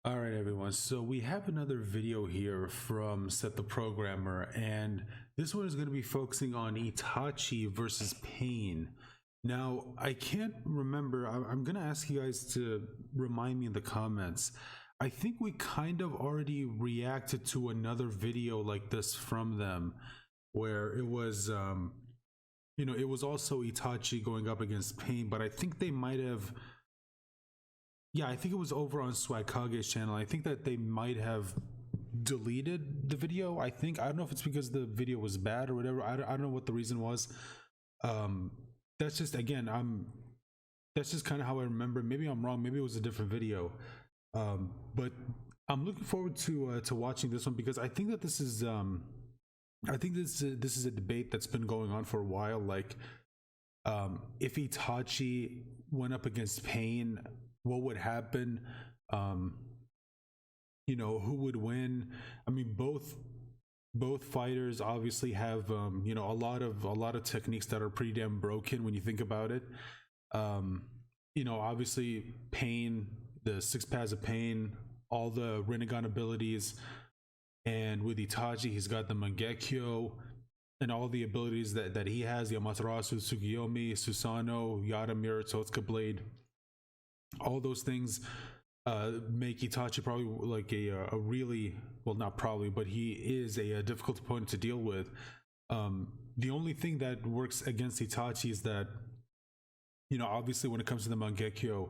All right, everyone. So we have another video here from Set the Programmer, and this one is going to be focusing on Itachi versus Pain. Now, I can't remember. I'm going to ask you guys to remind me in the comments. I think we kind of already reacted to another video like this from them, where it was, it was also Itachi going up against Pain, but I think they might have. Yeah, I think it was over on Swagkage's channel. I think that they might have deleted the video. I don't know if it's because the video was bad or whatever. I don't know what the reason was. Um, that's just again, that's just kind of how I remember. Maybe I'm wrong. Maybe it was a different video. But I'm looking forward to watching this one because I think that this is I think this is a debate that's been going on for a while. Like, if Itachi went up against Pain, what would happen? Who would win? I mean, both fighters obviously have a lot of techniques that are pretty damn broken when you think about it. Obviously Pain, the six paths of Pain, all the Rinnegan abilities, and with Itachi, he's got the Mangekyo and all the abilities that he has, the Amaterasu, Tsukiyomi, Susanoo, Yaramir, Totsuka Blade. All those things make Itachi probably like a really, well, not probably, but he is a difficult opponent to deal with. The only thing that works against Itachi is that, obviously when it comes to the Mangekyo,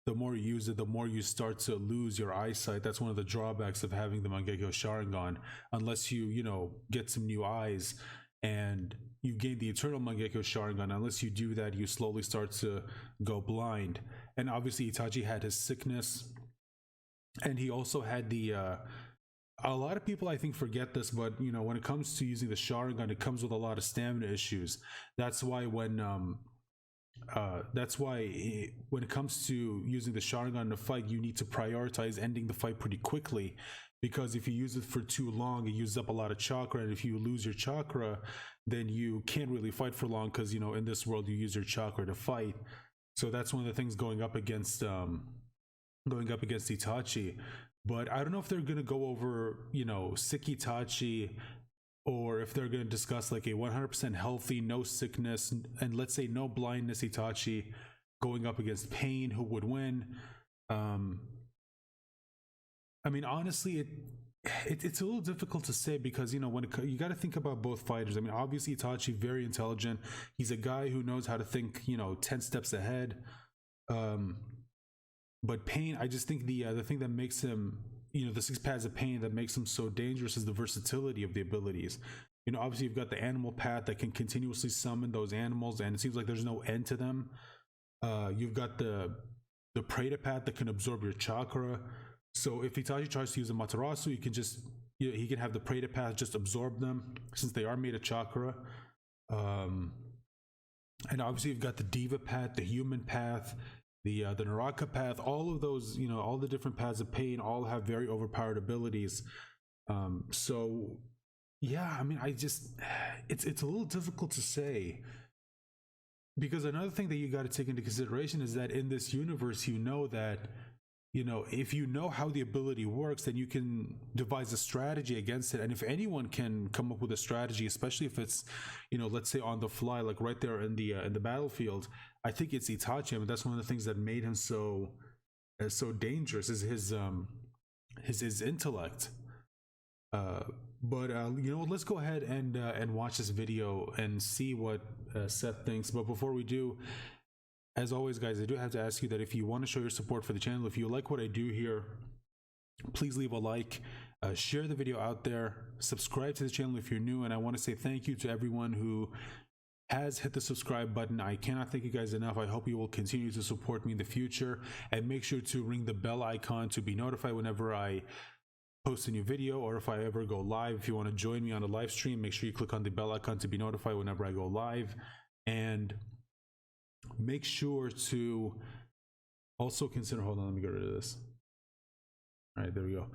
the more you use it, the more you start to lose your eyesight. That's one of the drawbacks of having the Mangekyo Sharingan, unless you get some new eyes and you gain the eternal Mangekyo Sharingan. Unless you do that, you slowly start to go blind. And obviously Itachi had his sickness, and he also had the a lot of people I think forget this, but when it comes to using the Sharingan, it comes with a lot of stamina issues. That's why when when it comes to using the Sharingan in a fight, you need to prioritize ending the fight pretty quickly, because if you use it for too long, it uses up a lot of chakra, and if you lose your chakra, then you can't really fight for long, because in this world you use your chakra to fight. So that's one of the things going up against Itachi. But I don't know if they're gonna go over sick Itachi, or if they're gonna discuss like a 100% healthy, no sickness, and let's say no blindness Itachi going up against Pain. Who would win? I mean, honestly, it's a little difficult to say, because when you got to think about both fighters. I mean, obviously Itachi, very intelligent. He's a guy who knows how to think 10 steps ahead. But Pain, I just think the thing that makes him, the six paths of Pain, that makes him so dangerous is the versatility of the abilities. Obviously you've got the animal path that can continuously summon those animals, and it seems like there's no end to them. You've got the Preta path that can absorb your chakra. So if Itachi tries to use a Materasu, he can have the Preta path just absorb them, since they are made of chakra. And obviously you've got the Diva path, the human path, the Naraka path. All of those, all the different paths of Pain all have very overpowered abilities. So yeah, I mean, it's a little difficult to say, because another thing that you got to take into consideration is that in this universe, that if you know how the ability works, then you can devise a strategy against it. And if anyone can come up with a strategy, especially if it's, let's say on the fly, like right there in the battlefield, I think it's Itachi. I mean, that's one of the things that made him so dangerous, is his intellect. But let's go ahead and watch this video and see what Seth thinks. But before we do, as always, guys, I do have to ask you that if you want to show your support for the channel, if you like what I do here, please leave a like, share the video out there, subscribe to the channel if you're new. And I want to say thank you to everyone who has hit the subscribe button. I cannot thank you guys enough. I hope you will continue to support me in the future, and make sure to ring the bell icon to be notified whenever I post a new video, or if I ever go live. If you want to join me on a live stream, make sure you click on the bell icon to be notified whenever I go live. And make sure to also consider, hold on, let me get rid of this. All right, there we go.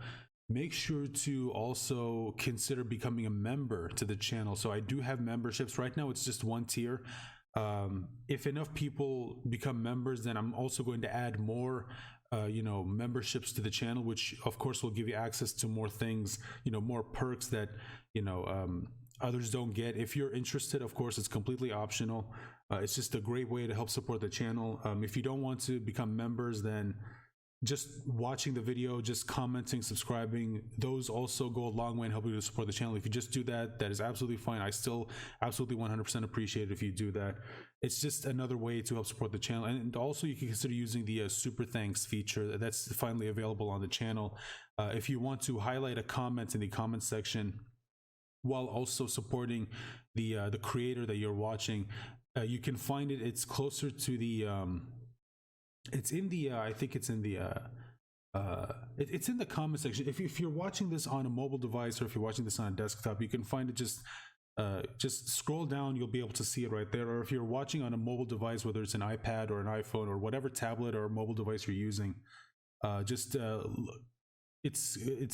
Make sure to also consider becoming a member to the channel. So I do have memberships. Right now it's just one tier. If enough people become members, then I'm also going to add more memberships to the channel, which of course will give you access to more things, more perks that others don't get. If you're interested, of course, it's completely optional. It's just a great way to help support the channel. If you don't want to become members, then just watching the video, just commenting, subscribing, those also go a long way in helping you to support the channel. If you just do that, that is absolutely fine. I still absolutely 100% appreciate it if you do that. It's just another way to help support the channel. And also you can consider using the super thanks feature that's finally available on the channel. If you want to highlight a comment in the comment section while also supporting the creator that you're watching, you can find it. It's closer to the it's in the I think it's in the it's in the comment section. If you're watching this on a mobile device, or if you're watching this on a desktop, you can find it. Just scroll down, you'll be able to see it right there. Or if you're watching on a mobile device, whether it's an iPad or an iPhone or whatever tablet or mobile device you're using, it's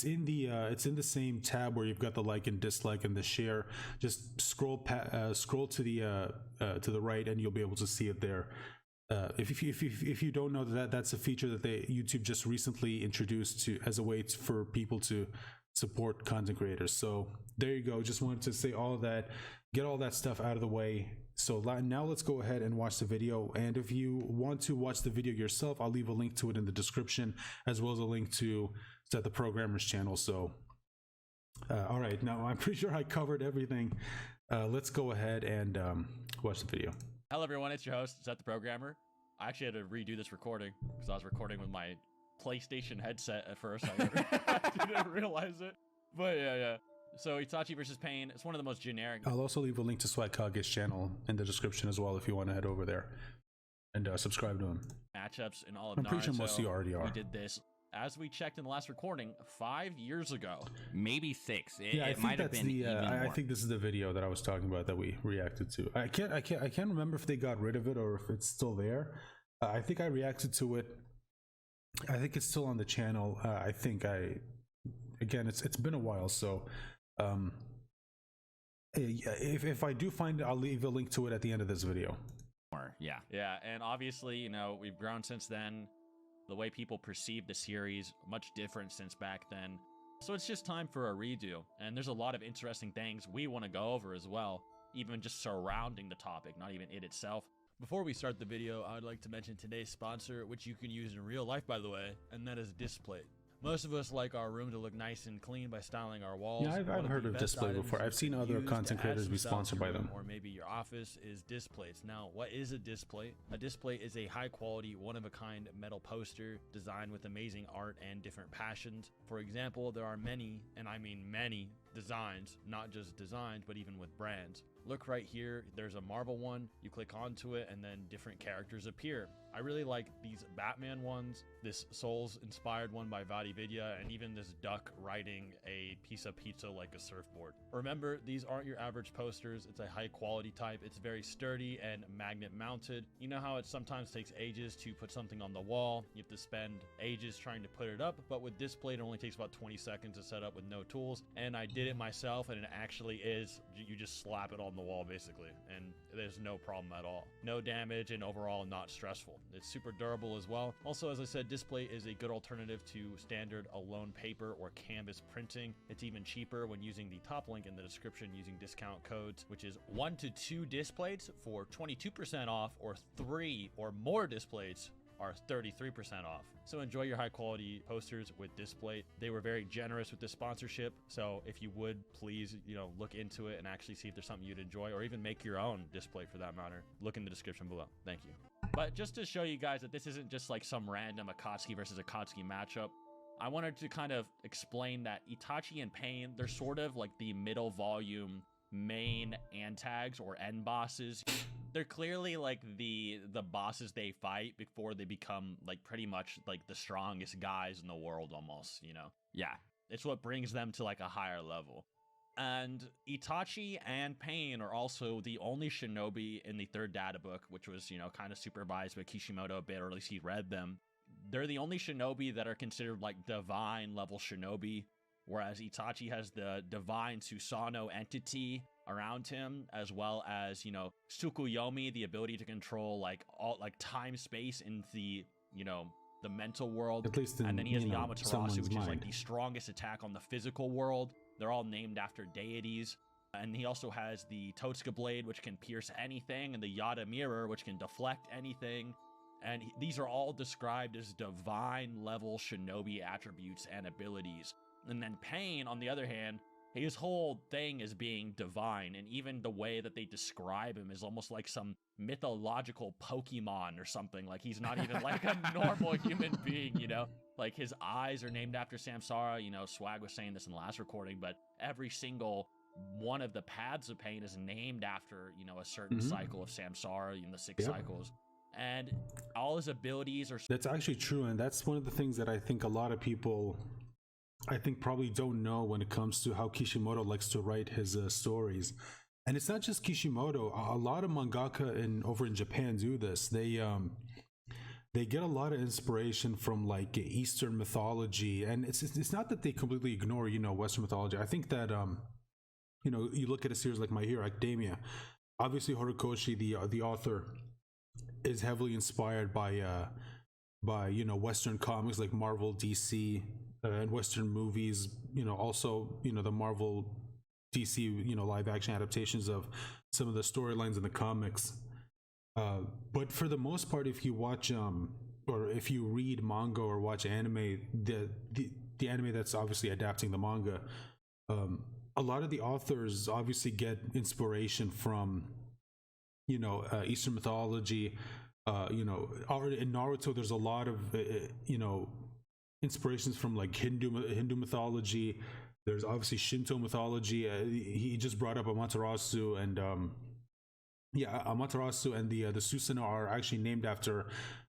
in the same tab where you've got the like and dislike and the share. Just scroll to the right, and you'll be able to see it there. If you don't know that's a feature that YouTube just recently introduced as a way for people to support content creators. So there you go. Just wanted to say all of that, get all that stuff out of the way. So now let's go ahead and watch the video. And if you want to watch the video yourself, I'll leave a link to it in the description, as well as a link to the programmer's channel. So all right, now I'm pretty sure I covered everything. Let's go ahead and watch the video. Hello everyone, it's your host, Zet the Programmer. I actually had to redo this recording because I was recording with my PlayStation headset at first. I didn't realize it. But yeah. So Itachi versus Pain, it's one of the most generic. I'll also leave a link to Sweat Kage's channel in the description as well if you want to head over there and subscribe to him. Matchups in all of I'm pretty sure most of you already are. We did this, as we checked in the last recording, 5 years ago. Maybe 6. It might have been I think this is the video that I was talking about that we reacted to. I can't remember if they got rid of it or if it's still there. I think I reacted to it. I think it's still on the channel. Again, it's been a while, so if I do find it, I'll leave a link to it at the end of this video. Yeah, and obviously, we've grown since then. The way people perceive the series, much different since back then. So it's just time for a redo. And there's a lot of interesting things we want to go over as well, even just surrounding the topic, not even it itself. Before we start the video, I would like to mention today's sponsor, which you can use in real life, by the way, and that is Displate. Most of us like our room to look nice and clean by styling our walls. Yeah, I've heard of Display before. I've seen other content creators be sponsored by them. Or maybe your office is Displates. Now, what is a Displate? A Displate is a high-quality, one-of-a-kind metal poster designed with amazing art and different passions. For example, there are many, and I mean many, designs, not just designs, but even with brands. Look right here, there's a Marvel one, you click onto it and then different characters appear. I really like these Batman ones, this Souls inspired one by VadiVidya, and even this duck riding a piece of pizza like a surfboard. Remember, these aren't your average posters, it's a high quality type, it's very sturdy and magnet mounted. You know how it sometimes takes ages to put something on the wall, you have to spend ages trying to put it up, but with Displate it only takes about 20 seconds to set up with no tools, and I did it myself, and it actually is, you just slap it on the wall basically, and there's no problem at all. No damage, and overall not stressful. It's super durable as well. Also, as I said, Displate is a good alternative to standard alone paper or canvas printing. It's even cheaper when using the top link in the description using discount codes, which is 1 to 2 Displates for 22% off, or 3 or more Displates are 33% off. So enjoy your high quality posters with Displate. They were very generous with this sponsorship, so if you would please, look into it and actually see if there's something you'd enjoy, or even make your own Displate for that matter. Look in the description below. Thank you. But just to show you guys that this isn't just like some random Akatsuki versus Akatsuki matchup, I wanted to kind of explain that Itachi and Pain, they're sort of like the middle volume main antags or end bosses. They're clearly like the bosses they fight before they become like pretty much like the strongest guys in the world almost, Yeah, it's what brings them to like a higher level. And Itachi and Pain are also the only shinobi in the third data book, which was, kind of supervised by Kishimoto a bit, or at least he read them. They're the only shinobi that are considered like divine level shinobi, whereas Itachi has the divine Susanoo entity around him, as well as, Tsukuyomi, the ability to control like all like time space in the the mental world. At least in, And then he has you know, Yamaterasu, someone's which is like mind. the strongest attack on the physical world. They're all named after deities. And he also has the Totsuka blade, which can pierce anything, and the Yada mirror, which can deflect anything. And these are all described as divine level shinobi attributes and abilities. And then Pain, on the other hand, his whole thing is being divine, and even the way that they describe him is almost like some mythological Pokemon or something. Like he's not even like a normal human being, you know? Like his eyes are named after Samsara. You know, Swag was saying this in the last recording, but every single one of the paths of Pain is named after, you know, a certain cycle of Samsara in the 6 cycles. And all his abilities are... That's actually true, and that's one of the things that I think a lot of people, I think, probably don't know when it comes to how Kishimoto likes to write his stories. And it's not just Kishimoto. A lot of mangaka over in Japan do this. They get a lot of inspiration from like Eastern mythology, and it's not that they completely ignore, you know, Western mythology. I think that you know, you look at a series like My Hero Academia. Obviously, Horikoshi, the author, is heavily inspired by you know, Western comics like Marvel, DC, and Western movies. You know, also, you know, the Marvel, DC, you know, live action adaptations of some of the storylines in the comics. But for the most part, if you watch or if you read manga or watch anime, the anime that's obviously adapting the manga, a lot of the authors obviously get inspiration from, you know, Eastern mythology. You know, in Naruto, there's a lot of you know, inspirations from like Hindu mythology. There's obviously Shinto mythology. He just brought up Amaterasu, and yeah, Amaterasu and the Susanoo are actually named after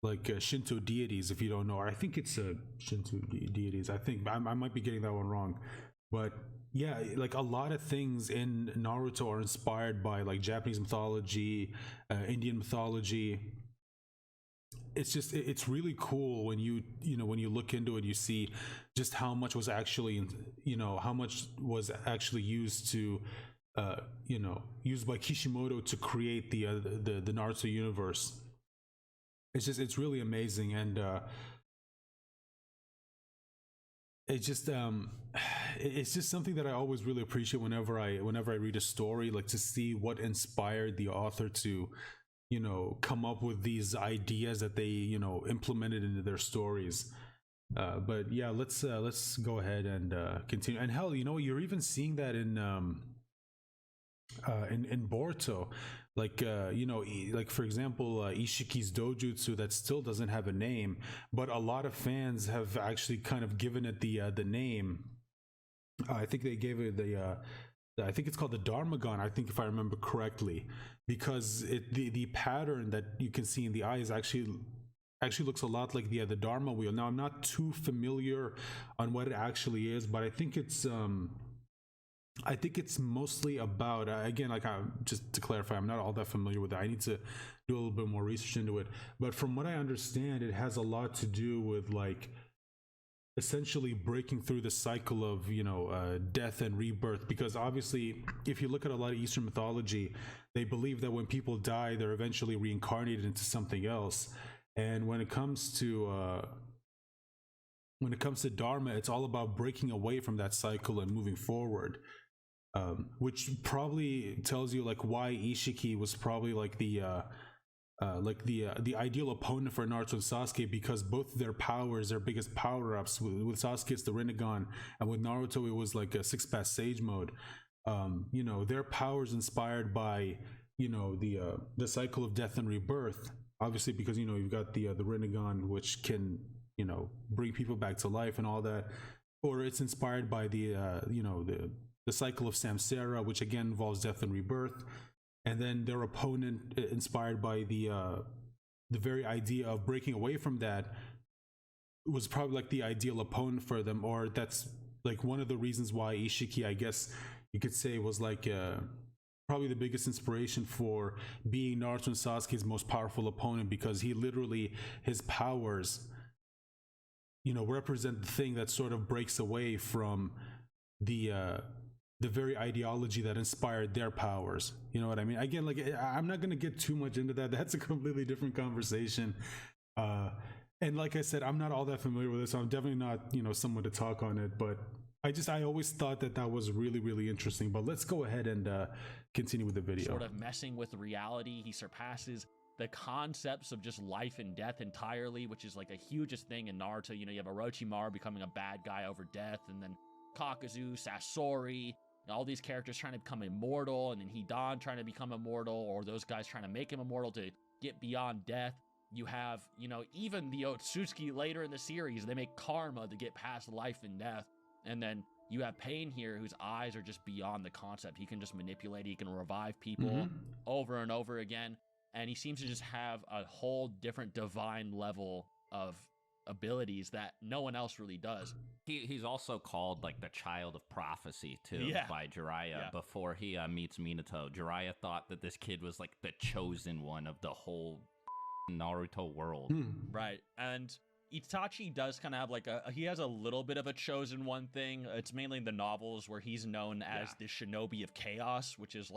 like Shinto deities. If you don't know, or I think it's Shinto deities. I think I might be getting that one wrong, but yeah, like a lot of things in Naruto are inspired by like Japanese mythology, Indian mythology. It's just, it's really cool when you know, when you look into it, you see just how much was actually, you know, how much was actually used to you know, used by Kishimoto to create the Naruto universe. It's really amazing, and it's just something that I always really appreciate whenever I read a story, like to see what inspired the author to, you know, come up with these ideas that they, you know, implemented into their stories. But yeah, let's go ahead and continue. And hell, you know, you're even seeing that in Boruto, like you know, like for example, Ishiki's dojutsu, that still doesn't have a name, but a lot of fans have actually kind of given it the name. I think they gave it I think it's called the Dharmagon, I think, if I remember correctly, because the pattern that you can see in the eye is actually looks a lot like the Dharma wheel. Now, I'm not too familiar on what it actually is, but I think it's mostly about, again, like, just to clarify, I'm not all that familiar with it. I need to do a little bit more research into it. But from what I understand, it has a lot to do with, like, essentially breaking through the cycle of, you know, death and rebirth. Because obviously, if you look at a lot of Eastern mythology, they believe that when people die, they're eventually reincarnated into something else. And when it comes to Dharma, it's all about breaking away from that cycle and moving forward. Which probably tells you like why Ishiki was probably like the ideal opponent for Naruto and Sasuke, because both their powers, their biggest power-ups, with Sasuke it's the Rinnegan, and with Naruto it was like a six-path sage mode. You know, their powers inspired by, you know, the cycle of death and rebirth, obviously, because, you know, you've got the Rinnegan, which can, you know, bring people back to life and all that, or it's inspired by the you know, the cycle of Samsara, which again involves death and rebirth. And then their opponent, inspired by the very idea of breaking away from that, was probably like the ideal opponent for them, or that's like one of the reasons why Ishiki, I guess you could say, was like probably the biggest inspiration for being Naruto and Sasuke's most powerful opponent, because he literally, his powers, you know, represent the thing that sort of breaks away from the very ideology that inspired their powers. You know what I mean? Again, like, I'm not going to get too much into that. That's a completely different conversation. And like I said, I'm not all that familiar with this, so I'm definitely not, someone to talk on it. But I always thought that was really, really interesting. But let's go ahead and continue with the video. Sort of messing with reality. He surpasses the concepts of just life and death entirely, which is like a hugest thing in Naruto. You have Orochimaru becoming a bad guy over death, and then Kakuzu, Sasori, all these characters trying to become immortal, and then Hidan trying to become immortal, or those guys trying to make him immortal to get beyond death. You have, even the Otsutsuki later in the series, they make karma to get past life and death. And then you have Pain here, whose eyes are just beyond the concept. He can just manipulate, he can revive people over and over again. And he seems to just have a whole different divine level of abilities that no one else really does. He's also called like the child of prophecy too by Jiraiya before he meets Minato. Jiraiya thought that this kid was like the chosen one of the whole Naruto world. Right. And Itachi does kind of have he has a little bit of a chosen one thing. It's mainly in the novels where he's known as the shinobi of chaos, which is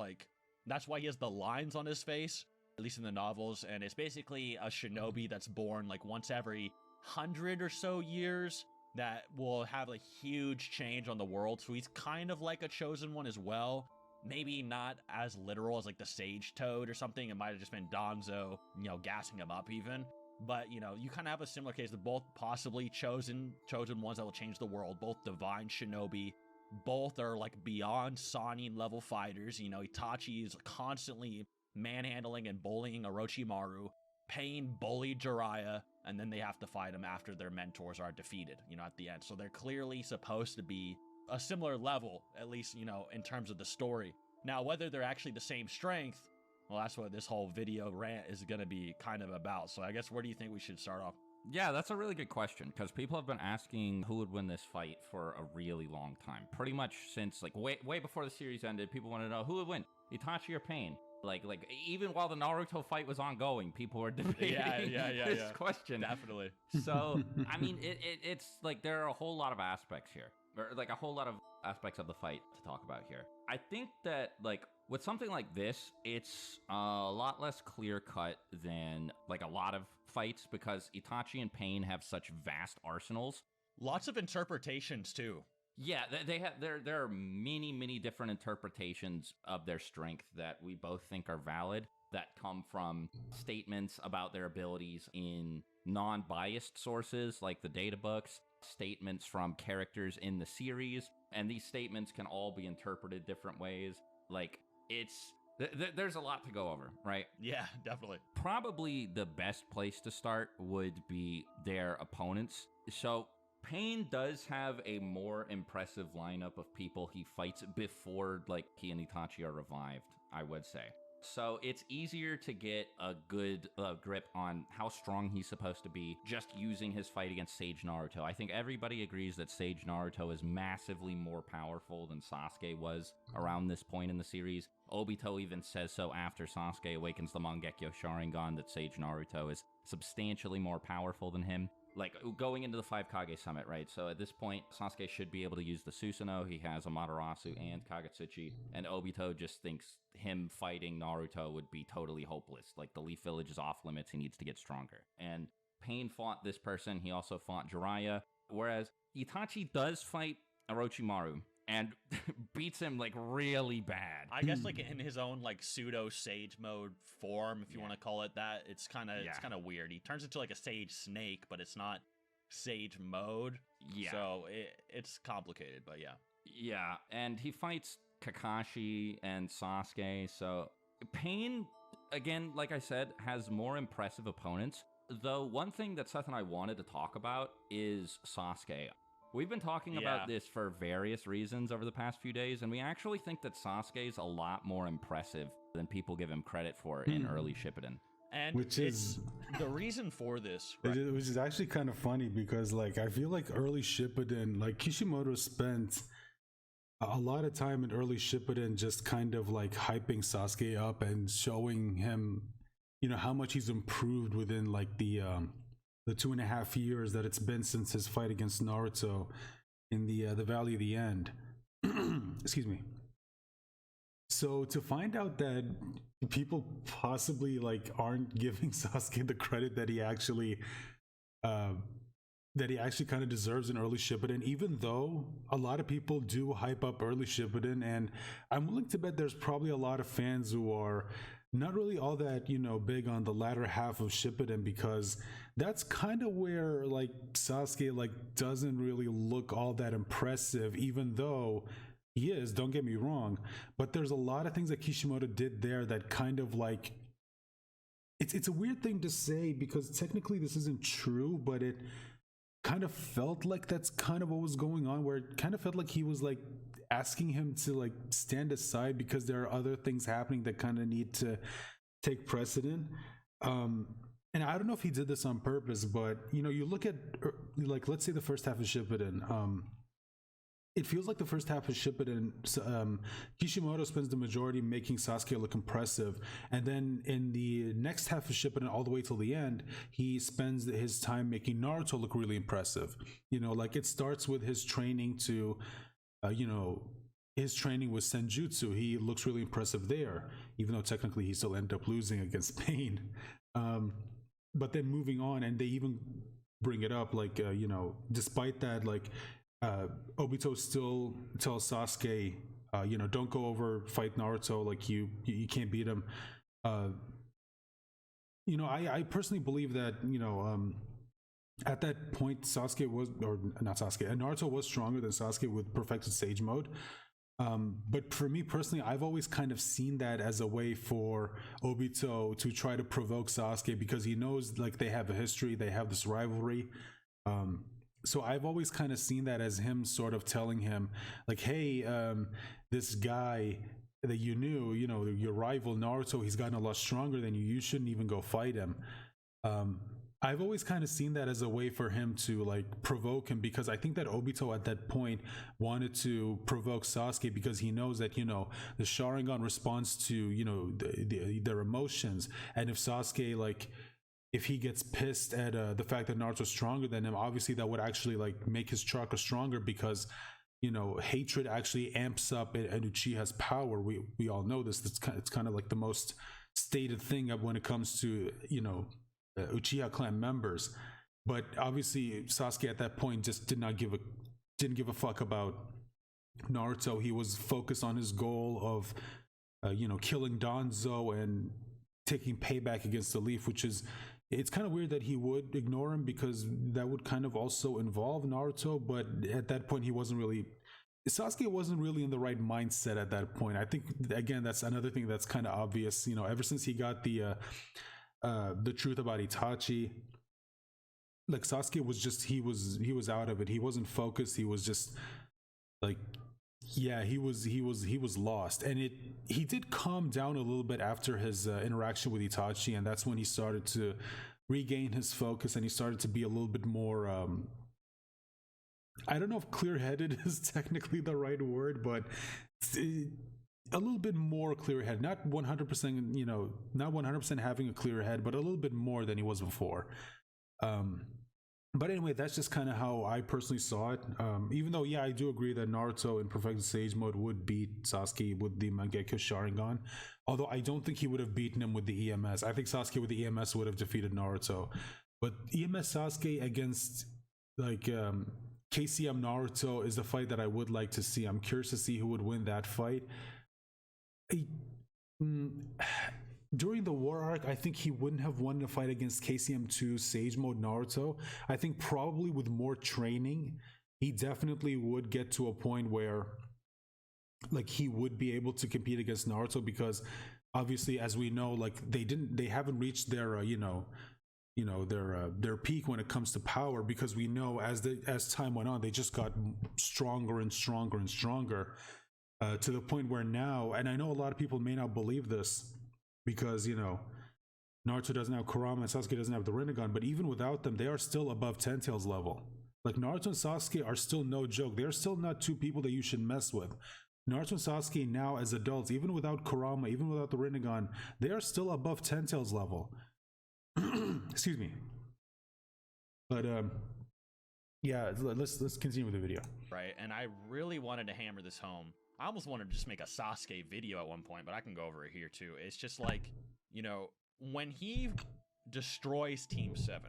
that's why he has the lines on his face, at least in the novels. And it's basically a shinobi that's born once every 100 or so years that will have a huge change on the world. So he's kind of like a chosen one as well. Maybe not as literal as the Sage Toad or something. It might have just been Danzo, gassing him up even. But, you kind of have a similar case. They're both possibly chosen ones that will change the world. Both divine shinobi. Both are beyond Sannin level fighters. Itachi is constantly manhandling and bullying Orochimaru. Pain bullied Jiraiya, and then they have to fight him after their mentors are defeated, at the end. So they're clearly supposed to be a similar level, at least, in terms of the story. Now, whether they're actually the same strength, well, that's what this whole video rant is going to be kind of about. So I guess where do you think we should start off? Yeah, that's a really good question, because people have been asking who would win this fight for a really long time. Pretty much since, way before the series ended, people want to know who would win, Itachi or Pain. Even while the Naruto fight was ongoing, people were debating this question. Definitely. So, I mean, it's there are a whole lot of aspects here. Or a whole lot of aspects of the fight to talk about here. I think that with something like this, it's a lot less clear cut than a lot of fights, because Itachi and Pain have such vast arsenals. Lots of interpretations too. Yeah, they have. There are many different interpretations of their strength that we both think are valid, that come from statements about their abilities in non-biased sources like the data books, statements from characters in the series, and these statements can all be interpreted different ways. There's a lot to go over, right? Yeah, definitely. Probably the best place to start would be their opponents. So Pain does have a more impressive lineup of people he fights before he and Itachi are revived, I would say. So it's easier to get a good grip on how strong he's supposed to be just using his fight against Sage Naruto. I think everybody agrees that Sage Naruto is massively more powerful than Sasuke was around this point in the series. Obito even says so after Sasuke awakens the Mangekyo Sharingan, that Sage Naruto is substantially more powerful than him. Going into the 5 Kage Summit, right? So at this point, Sasuke should be able to use the Susanoo. He has Amaterasu and Kagetsuchi, and Obito just thinks him fighting Naruto would be totally hopeless. The Leaf Village is off limits. He needs to get stronger. And Pain fought this person. He also fought Jiraiya, whereas Itachi does fight Orochimaru and beats him really bad. I guess in his own pseudo sage mode form, if you want to call it that. It's kind of weird. He turns into a sage snake, but it's not sage mode. Yeah. So it's complicated, but yeah. Yeah, and he fights Kakashi and Sasuke. So Pain, again, like I said, has more impressive opponents. Though one thing that Seth and I wanted to talk about is Sasuke. We've been talking about this for various reasons over the past few days, and we actually think that Sasuke's a lot more impressive than people give him credit for in early Shippuden. And which is the reason for this, right? Which is actually kind of funny, because I feel early Shippuden, Kishimoto spent a lot of time in early Shippuden just kind of hyping Sasuke up and showing him, how much he's improved within the 2.5 years that it's been since his fight against Naruto in the Valley of the End. Excuse me. So to find out that people possibly aren't giving Sasuke the credit that he actually uh, that he actually kind of deserves an early Shippuden, even though a lot of people do hype up early Shippuden, and I'm willing to bet there's probably a lot of fans who are not really all that, big on the latter half of Shippuden, because that's kind of where like Sasuke like doesn't really look all that impressive, even though he is, don't get me wrong, but there's a lot of things that Kishimoto did there that kind of like it's a weird thing to say because technically this isn't true, but it kind of felt like that's kind of what was going on, where it kind of felt like he was like asking him to like stand aside because there are other things happening that kind of need to take precedent. And I don't know if he did this on purpose, but you look at like, let's say the first half of Shippuden, it feels like the first half of Shippuden, Kishimoto spends the majority making Sasuke look impressive, and then in the next half of Shippuden, all the way till the end, he spends his time making Naruto look really impressive. Like it starts with his training to, his training with Genjutsu. He looks really impressive there, even though technically he still ended up losing against Pain. But then moving on, and they even bring it up, like, despite that, like, Obito still tells Sasuke, don't go over, fight Naruto, like you can't beat him. I personally believe that, at that point Sasuke was, or not Sasuke, Naruto was stronger than Sasuke with perfected sage mode. But for me personally, I've always kind of seen that as a way for Obito to try to provoke Sasuke, because he knows like they have a history, they have this rivalry. So I've always kind of seen that as him sort of telling him like, hey, this guy that you knew, your rival Naruto, he's gotten a lot stronger than you shouldn't even go fight him. I've always kind of seen that as a way for him to like provoke him, because I think that Obito at that point wanted to provoke Sasuke because he knows that, the Sharingan responds to, their emotions. And if Sasuke, like, if he gets pissed at the fact that Naruto's stronger than him, obviously that would actually like make his chakra stronger, because hatred actually amps up and Uchiha's power. We all know this. It's kind of like the most stated thing when it comes to Uchiha clan members. But obviously Sasuke at that point just didn't give a fuck about Naruto. He was focused on his goal of killing Danzo and taking payback against the Leaf, which is, it's kind of weird that he would ignore him, because that would kind of also involve Naruto. But at that point, Sasuke wasn't really in the right mindset at that point. I think, again, that's another thing that's kind of obvious. Ever since he got the truth about Itachi, like Sasuke was just, he was out of it. He wasn't focused. He was just like, yeah, he was lost. And he did calm down a little bit after his interaction with Itachi, and that's when he started to regain his focus, and he started to be a little bit more I don't know if clear-headed is technically the right word, but a little bit more clear-headed. Not 100%, not 100% having a clear head, but a little bit more than he was before. But anyway, that's just kind of how I personally saw it. Even though, yeah, I do agree that Naruto in Perfected Sage Mode would beat Sasuke with the Mangekyo Sharingan. Although I don't think he would have beaten him with the EMS. I think Sasuke with the EMS would have defeated Naruto. But EMS Sasuke against like KCM Naruto is the fight that I would like to see. I'm curious to see who would win that fight. During the war arc, I think he wouldn't have won the fight against KCM2 Sage Mode Naruto. I think probably with more training, he definitely would get to a point where like he would be able to compete against Naruto, because obviously, as we know, like they haven't reached their their peak when it comes to power, because we know as time went on, they just got stronger and stronger and stronger, to the point where now, and I know a lot of people may not believe this, because Naruto doesn't have Kurama and Sasuke doesn't have the Rinnegan, but even without them, they are still above Ten Tails level. Like Naruto and Sasuke are still no joke. They're still not two people that you should mess with. Naruto and Sasuke now as adults, even without Kurama, even without the Rinnegan, they are still above Ten Tails level. Excuse me. But yeah, let's continue with the video. Right, and I really wanted to hammer this home. I almost wanted to just make a Sasuke video at one point, but I can go over it here too. It's just like, when he destroys Team 7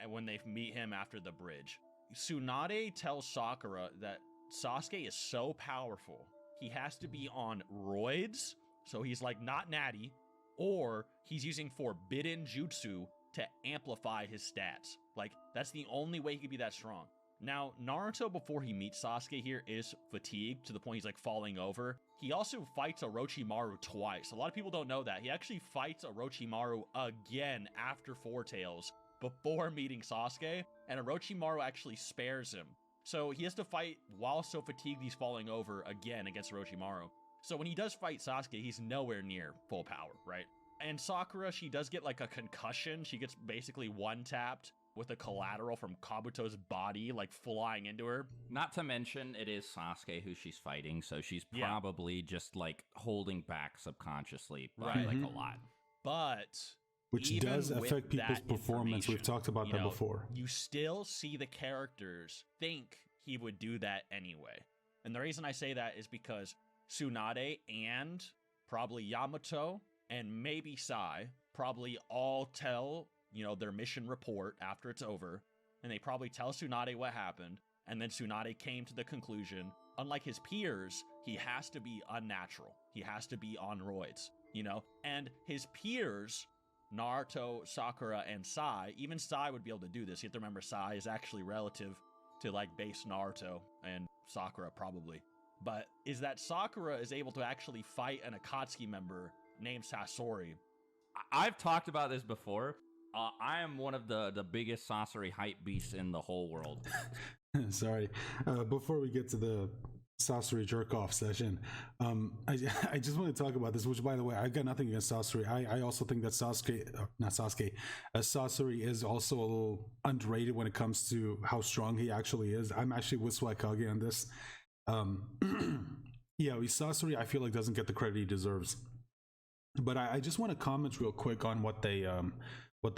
when they meet him after the bridge. Tsunade tells Sakura that Sasuke is so powerful, he has to be on roids, so he's like not natty, or he's using forbidden jutsu to amplify his stats. Like, that's the only way he could be that strong. Now, Naruto, before he meets Sasuke here, is fatigued to the point he's like falling over. He also fights Orochimaru twice. A lot of people don't know that. He actually fights Orochimaru again after Four Tails before meeting Sasuke, and Orochimaru actually spares him. So he has to fight while so fatigued he's falling over again against Orochimaru. So when he does fight Sasuke, he's nowhere near full power, right? And Sakura, she does get like a concussion. She gets basically one-tapped with a collateral from Kabuto's body, like flying into her. Not to mention, it is Sasuke who she's fighting, so she's probably just like holding back subconsciously by like a lot. But which does affect people's performance. We've talked about that before. You still see the characters think he would do that anyway. And the reason I say that is because Tsunade and probably Yamato and maybe Sai probably all tell, their mission report after it's over, and they probably tell Tsunade what happened, and then Tsunade came to the conclusion, unlike his peers, he has to be unnatural. He has to be on roids, And his peers, Naruto, Sakura, and Sai, even Sai would be able to do this. You have to remember Sai is actually relative to like base Naruto and Sakura probably. But is that Sakura is able to actually fight an Akatsuki member named Sasori. I've talked about this before. I am one of the biggest Sasori hype beasts in the whole world. Sorry. Before we get to the Sasori jerk-off session, I just want to talk about this, which, by the way, I've got nothing against Sasori. I also think that Sasori is also a little underrated when it comes to how strong he actually is. I'm actually with Swakage on this. Sasori, I feel like, doesn't get the credit he deserves. But I just want to comment real quick on what they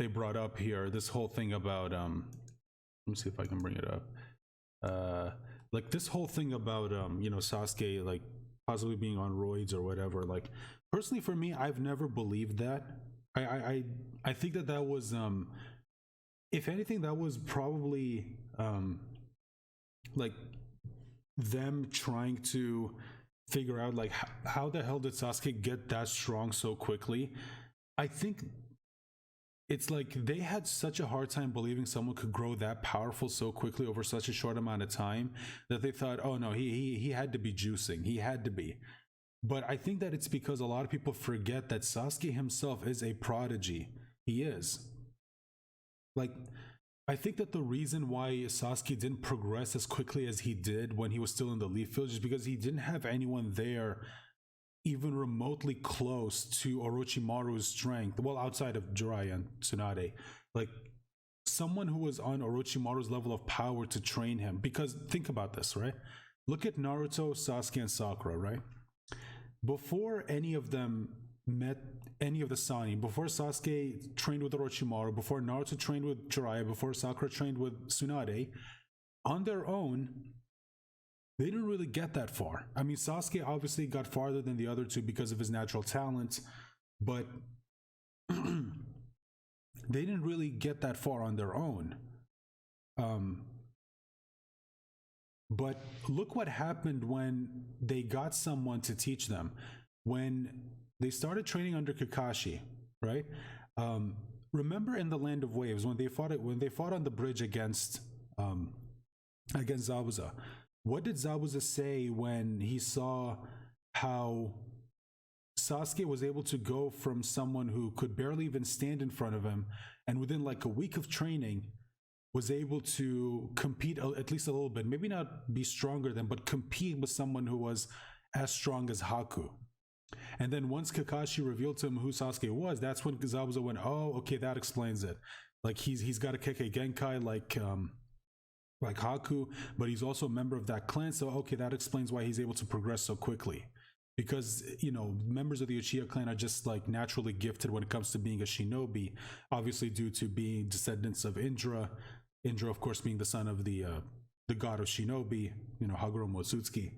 brought up here. This whole thing about let me see if I can bring it up. Like this whole thing about Sasuke like possibly being on roids or whatever. Like personally for me, I've never believed that. I think that was if anything, that was probably like them trying to figure out like how the hell did Sasuke get that strong so quickly. I think it's like they had such a hard time believing someone could grow that powerful so quickly over such a short amount of time that they thought, oh no, he had to be juicing. He had to be. But I think that it's because a lot of people forget that Sasuke himself is a prodigy. He is. Like, I think that the reason why Sasuke didn't progress as quickly as he did when he was still in the Leaf Village is because he didn't have anyone there even remotely close to Orochimaru's strength. Well, outside of Jiraiya and Tsunade. Like, someone who was on Orochimaru's level of power to train him. Because think about this, right? Look at Naruto, Sasuke, and Sakura, right? Before any of them met any of the Sannin, before Sasuke trained with Orochimaru, before Naruto trained with Jiraiya, before Sakura trained with Tsunade, on their own, they didn't really get that far. I mean, Sasuke obviously got farther than the other two because of his natural talent, but they didn't really get that far on their own. But look what happened when they got someone to teach them. When they started training under Kakashi, right? Remember in the Land of Waves when they fought on the bridge against Zabuza. What did Zabuza say when he saw how Sasuke was able to go from someone who could barely even stand in front of him, and within like a week of training was able to compete at least a little bit, maybe not be stronger than, but compete with someone who was as strong as Haku. And then once Kakashi revealed to him who Sasuke was, that's when Zabuza went, oh, okay, that explains it. Like he's got a Kekkei Genkai like Haku, but he's also a member of that clan, so okay, that explains why he's able to progress so quickly. Because, members of the Uchiha clan are just like naturally gifted when it comes to being a shinobi, obviously due to being descendants of Indra, of course, being the son of the god of shinobi, Haguro Motsutsuki.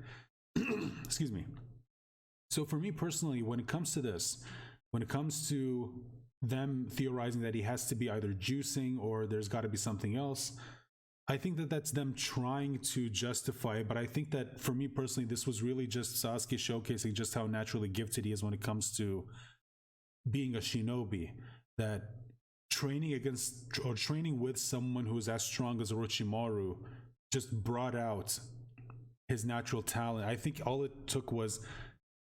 Excuse me. So for me personally, when it comes to this, when it comes to them theorizing that he has to be either juicing or there's got to be something else. I think that that's them trying to justify it, but I think that for me personally, this was really just Sasuke showcasing just how naturally gifted he is when it comes to being a shinobi. That training against or training with someone who is as strong as Orochimaru just brought out his natural talent. I think all it took was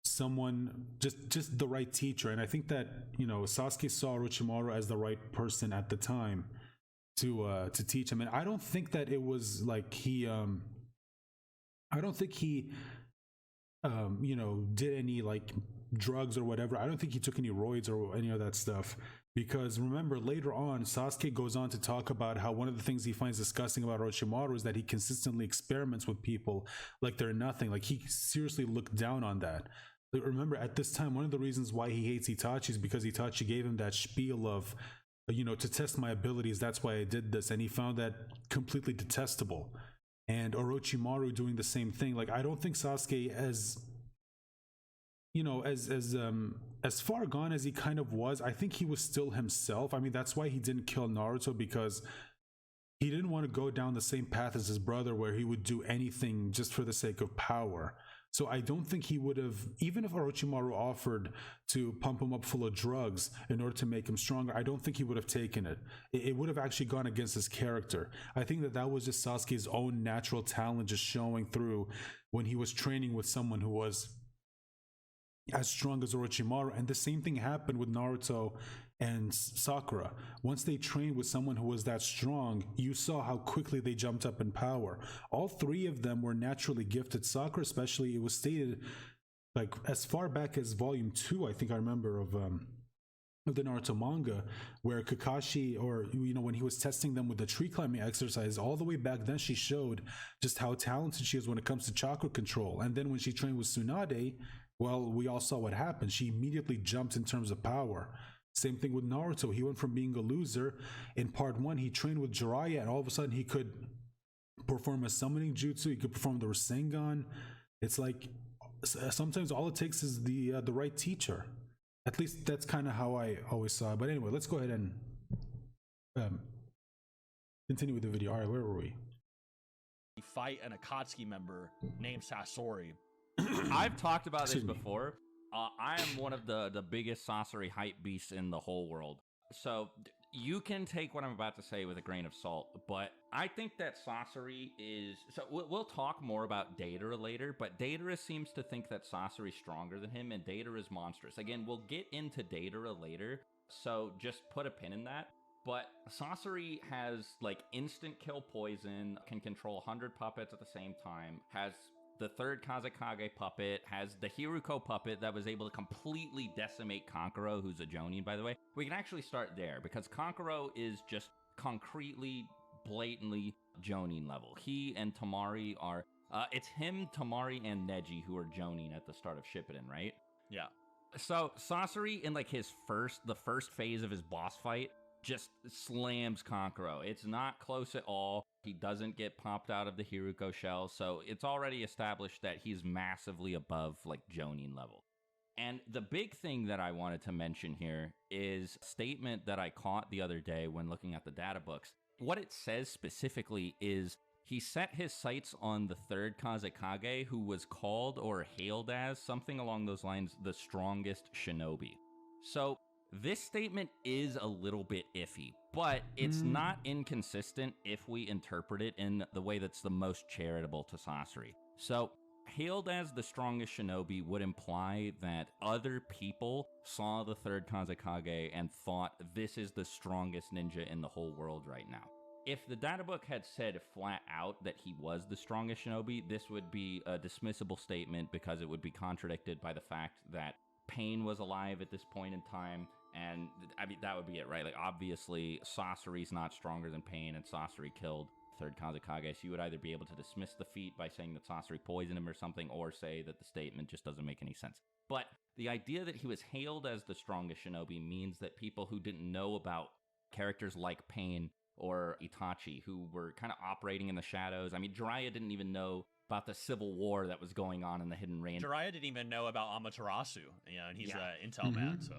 someone, just the right teacher, and I think that, you know, Sasuke saw Orochimaru as the right person at the time to teach him. And I don't think that it was like I don't think he you know, did any like drugs or whatever. I don't think he took any roids or any of that stuff, because remember later on Sasuke goes on to talk about how one of the things he finds disgusting about Orochimaru is that he consistently experiments with people like they're nothing. Like he seriously looked down on that. Remember, at this time, one of the reasons why he hates Itachi is because Itachi gave him that spiel of, you know, to test my abilities, that's why I did this, and he found that completely detestable. And Orochimaru doing the same thing. Like, I don't think Sasuke, as you know, as far gone as he kind of was, I think he was still himself. I mean, that's why he didn't kill Naruto, because he didn't want to go down the same path as his brother where he would do anything just for the sake of power. So I don't think he would have, even if Orochimaru offered to pump him up full of drugs in order to make him stronger, I don't think he would have taken it. It would have actually gone against his character. I think that that was just Sasuke's own natural talent just showing through when he was training with someone who was as strong as Orochimaru. And the same thing happened with Naruto and Sakura. Once they trained with someone who was that strong, you saw how quickly they jumped up in power. All three of them were naturally gifted. Sakura especially, it was stated like as far back as volume 2, I think I remember, of the Naruto manga, where Kakashi, or you know, when he was testing them with the tree climbing exercise, all the way back then she showed just how talented she is when it comes to chakra control. And then when she trained with Tsunade, well, we all saw what happened. She immediately jumped in terms of power. Same thing with Naruto. He went from being a loser in part 1, he trained with Jiraiya, and all of a sudden he could perform a summoning jutsu, he could perform the Rasengan. It's like sometimes all it takes is the right teacher. At least that's kind of how I always saw it. But anyway, let's go ahead and continue with the video. All right, where were we? Fight an Akatsuki member named Sasori. I've talked about this before. I am one of the biggest Sasori hype beasts in the whole world. So you can take what I'm about to say with a grain of salt, but I think that Sasori is... So we'll talk more about Deidara later, but Deidara seems to think that Sasori is stronger than him, and Deidara is monstrous. Again, we'll get into Deidara later, so just put a pin in that. But Sasori has, like, instant kill poison, can control 100 puppets at the same time, has the third Kazekage puppet, has the Hiruko puppet that was able to completely decimate Kankuro, who's a Jonin, by the way. We can actually start there, because Kankuro is just concretely, blatantly Jonin level. He and Tamari are... it's him, Tamari, and Neji who are Jonin at the start of Shippuden, right? Yeah. So Sasori, in, like, the first phase of his boss fight, just slams Kankuro. It's not close at all. He doesn't get popped out of the Hiruko shell, so it's already established that he's massively above, like, Jonin level. And the big thing that I wanted to mention here is a statement that I caught the other day when looking at the data books. What it says specifically is he set his sights on the third Kazekage, who was called or hailed as, something along those lines, the strongest shinobi. So this statement is a little bit iffy, but it's not inconsistent if we interpret it in the way that's the most charitable to Sasori. So, hailed as the strongest shinobi would imply that other people saw the third Kazekage and thought this is the strongest ninja in the whole world right now. If the databook had said flat out that he was the strongest shinobi, this would be a dismissible statement because it would be contradicted by the fact that Pain was alive at this point in time. And I mean, that would be it, right? Like, obviously, Sasori's not stronger than Pain, and Sasori killed third Kazekage. So you would either be able to dismiss the feat by saying that Sasori poisoned him or something, or say that the statement just doesn't make any sense. But the idea that he was hailed as the strongest shinobi means that people who didn't know about characters like Pain or Itachi, who were kind of operating in the shadows. I mean, Jiraiya didn't even know about the civil war that was going on in the Hidden Rain. Jiraiya didn't even know about Amaterasu, you know, and he's an intel man, so...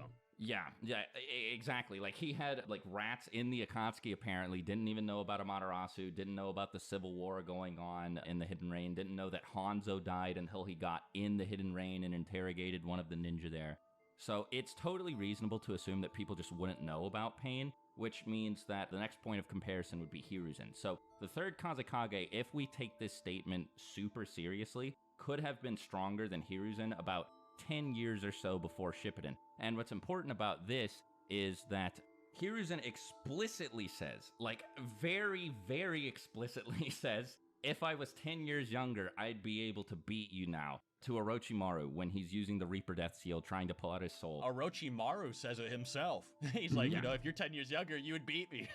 Exactly. Like, he had, like, rats in the Akatsuki, apparently, didn't even know about Amaterasu, didn't know about the civil war going on in the Hidden Rain, didn't know that Hanzo died until he got in the Hidden Rain and interrogated one of the ninja there. So it's totally reasonable to assume that people just wouldn't know about Pain, which means that the next point of comparison would be Hiruzen. So the third Kazekage, if we take this statement super seriously, could have been stronger than Hiruzen about 10 years or so before Shippuden. And what's important about this is that Hiruzen explicitly says, like, very, very explicitly says, if I was 10 years younger, I'd be able to beat you now, to Orochimaru when he's using the Reaper Death Seal trying to pull out his soul. Orochimaru says it himself. He's like, you know, if you're 10 years younger, you would beat me.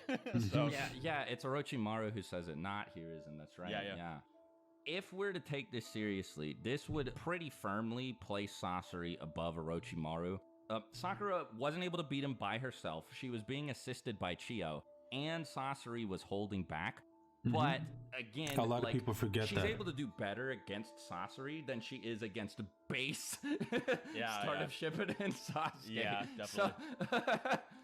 So It's Orochimaru who says it, not Hiruzen. That's right. Yeah. If we're to take this seriously, this would pretty firmly place Sasori above Orochimaru. Sakura wasn't able to beat him by herself. She was being assisted by Chiyo, and Sasori was holding back. But again, a lot of people forget she's that able to do better against Sasori than she is against base start of Shippuden Sasuke. Yeah, definitely.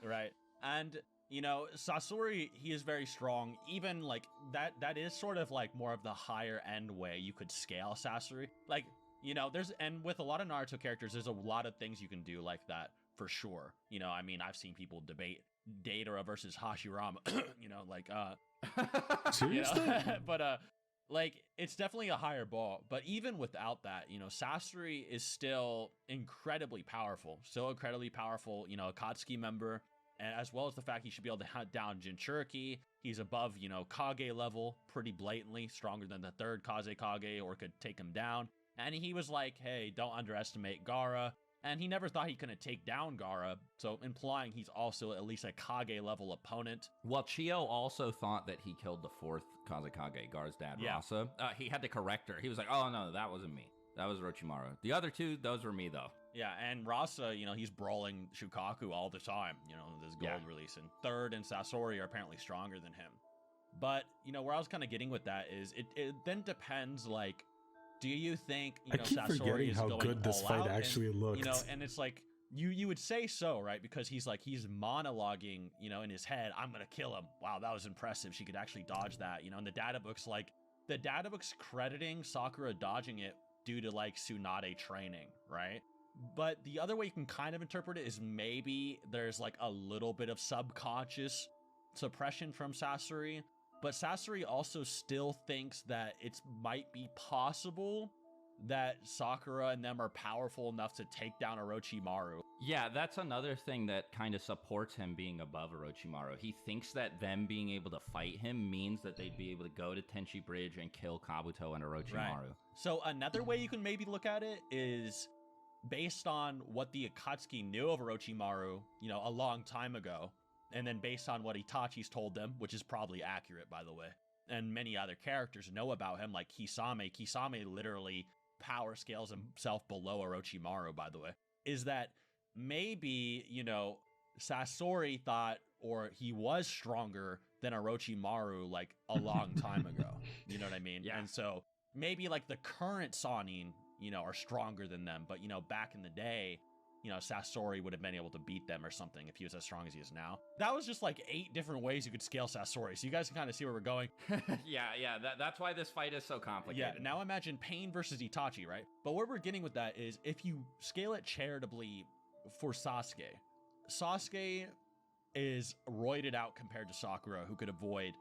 Right. And you know, Sasori, he is very strong. Even like that is sort of like more of the higher end way you could scale Sasori. Like, you know, and with a lot of Naruto characters, there's a lot of things you can do like that for sure. You know, I mean, I've seen people debate Deidara versus Hashirama, you know, like seriously? You know? But like, it's definitely a higher ball. But even without that, you know, Sasori is still incredibly powerful. You know, Akatsuki member, and as well as the fact he should be able to hunt down Jinchuriki. He's above, you know, Kage level, pretty blatantly, stronger than the third Kazekage, or could take him down. And he was like, hey, don't underestimate Gaara. And he never thought he couldn't take down Gaara, so implying he's also at least a Kage level opponent. Well, Chiyo also thought that he killed the fourth Kazekage, Gaara's dad, Rasa. He had to correct her. He was like, oh, no, that wasn't me. That was Orochimaru. The other two, those were me, though. Yeah, and Rasa, you know, he's brawling Shukaku all the time, you know, this gold release. And third and Sasori are apparently stronger than him. But, you know, where I was kind of getting with that is it then depends, like, do you think, you know, Sasori is how going good this all fight out? actually looked. You know, and it's like, you would say so, right? Because he's monologuing, you know, in his head, I'm going to kill him. Wow, that was impressive. She could actually dodge that, you know, and the data book's crediting Sakura dodging it due to, like, Tsunade training, right? But the other way you can kind of interpret it is maybe there's, like, a little bit of subconscious suppression from Sasori. But Sasori also still thinks that it might be possible that Sakura and them are powerful enough to take down Orochimaru. Yeah, that's another thing that kind of supports him being above Orochimaru. He thinks that them being able to fight him means that they'd be able to go to Tenchi Bridge and kill Kabuto and Orochimaru. Right. So another way you can maybe look at it is based on what the Akatsuki knew of Orochimaru, you know, a long time ago. And then based on what Itachi's told them, which is probably accurate, by the way, and many other characters know about him, like Kisame. Kisame literally power scales himself below Orochimaru, by the way, is that maybe, you know, Sasori thought, or he was stronger than Orochimaru, like, a long time ago. You know what I mean? Yeah. And so maybe, like, the current Sannin, you know, are stronger than them. But, you know, back in the day, you know, Sasori would have been able to beat them or something if he was as strong as he is now. That was just like 8 different ways you could scale Sasori. So you guys can kind of see where we're going. That's why this fight is so complicated. Yeah, now imagine Pain versus Itachi, right? But where we're getting with that is if you scale it charitably for Sasuke, Sasuke is roided out compared to Sakura, who could avoid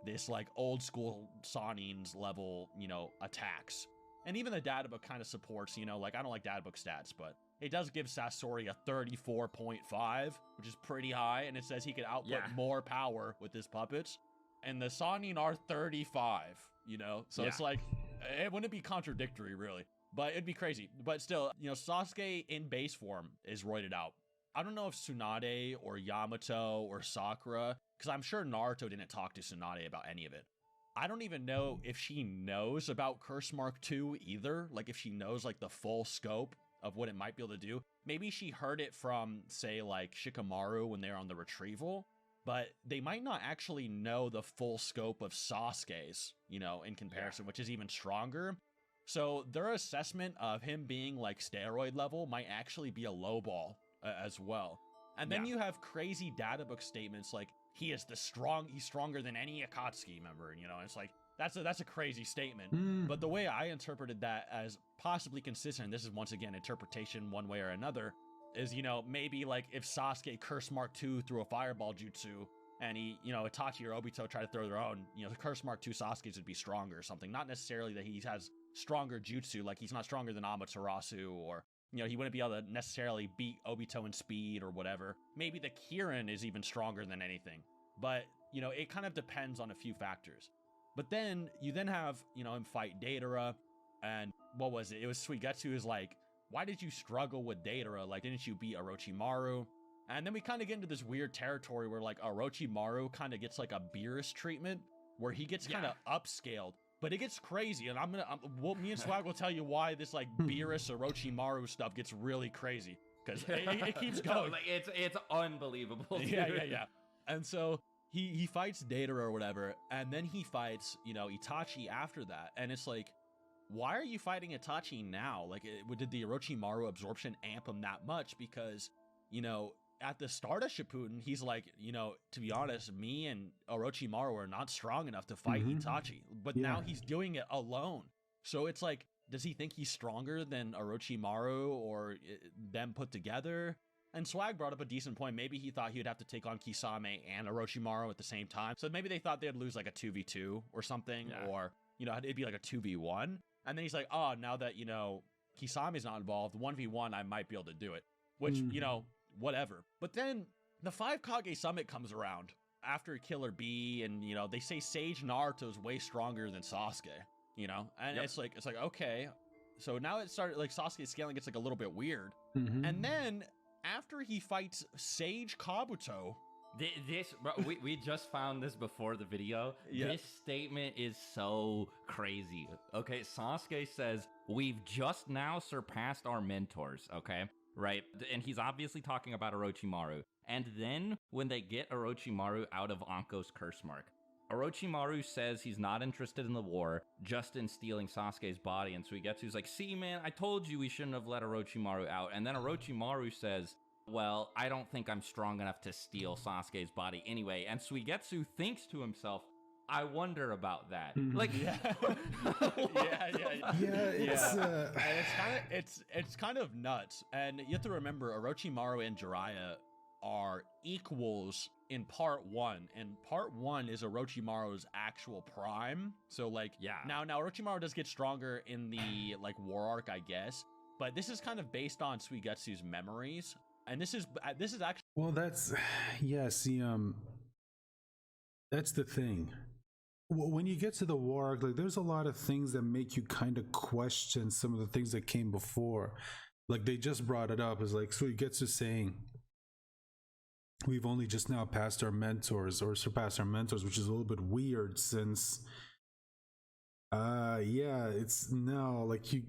this like old school Sannin's level, you know, attacks. And even the data book kind of supports, you know, like I don't like data book stats, but it does give Sasori a 34.5, which is pretty high, and it says he could output more power with his puppets. And the Sannin are 35, you know? So it's like, it wouldn't be contradictory, really. But it'd be crazy. But still, you know, Sasuke in base form is roided out. I don't know if Tsunade or Yamato or Sakura, because I'm sure Naruto didn't talk to Tsunade about any of it. I don't even know if she knows about Curse Mark II either. Like, if she knows, like, the full scope of what it might be able to do. Maybe she heard it from, say, like, Shikamaru when they're on the retrieval, but they might not actually know the full scope of Sasuke's, you know, in comparison, which is even stronger. So their assessment of him being, like, steroid level might actually be a low ball as well. And then you have crazy data book statements like he's stronger than any Akatsuki member, and it's like that's a crazy statement. But the way I interpreted that as possibly consistent, and this is once again interpretation one way or another, is maybe like if Sasuke curse mark 2 through a fireball jutsu, and he Itachi or Obito try to throw their own, the curse mark 2 Sasuke's would be stronger or something. Not necessarily that he has stronger jutsu, like he's not stronger than Amaterasu, or he wouldn't be able to necessarily beat Obito in speed or whatever. Maybe the Kirin is even stronger than anything. But, it kind of depends on a few factors. But then you have, him fight Deidara, and what was it? It was Suigetsu is like, why did you struggle with Deidara? Like, didn't you beat Orochimaru? And then we kind of get into this weird territory where like Orochimaru kind of gets like a Beerus treatment, where he gets kind of upscaled. But it gets crazy, and me and Swag will tell you why this like Beerus Orochimaru stuff gets really crazy, because it keeps going. Like, it's unbelievable. Yeah. And so he fights Deidara or whatever, and then he fights Itachi after that, and it's like, why are you fighting Itachi now? Like, did the Orochimaru absorption amp him that much? Because at the start of Shippuden, he's like, to be honest, me and Orochimaru are not strong enough to fight Itachi. But now he's doing it alone. So it's like, does he think he's stronger than Orochimaru or them put together? And Swag brought up a decent point. Maybe he thought he would have to take on Kisame and Orochimaru at the same time. So maybe they thought they'd lose like a 2v2 or something, or, it'd be like a 2v1. And then he's like, oh, now that, Kisame's not involved, 1v1, I might be able to do it. Which, whatever. But then the 5 Kage Summit comes around after Killer Bee, and they say Sage Naruto's way stronger than Sasuke, and it's like okay, so now it started like Sasuke's scaling gets like a little bit weird, and then after he fights Sage Kabuto, we just found this before the video. This statement is so crazy. Okay, Sasuke says, we've just now surpassed our mentors, okay? Right? And he's obviously talking about Orochimaru. And then when they get Orochimaru out of Anko's curse mark, Orochimaru says he's not interested in the war, just in stealing Sasuke's body. And Suigetsu's like, see, man, I told you we shouldn't have let Orochimaru out. And then Orochimaru says, well, I don't think I'm strong enough to steal Sasuke's body anyway. And Suigetsu thinks to himself, I wonder about that. Like, it's kind of nuts. And you have to remember, Orochimaru and Jiraiya are equals in part 1, and part 1 is Orochimaru's actual prime. So like, now Orochimaru does get stronger in the like war arc, I guess, but this is kind of based on Suigetsu's memories, and this is actually, well, that's that's the thing. When you get to the war arc, like, there's a lot of things that make you kind of question some of the things that came before. Like, they just brought it up, is like, Suigetsu saying, we've only just now passed our mentors, or surpassed our mentors, which is a little bit weird, since it's now like you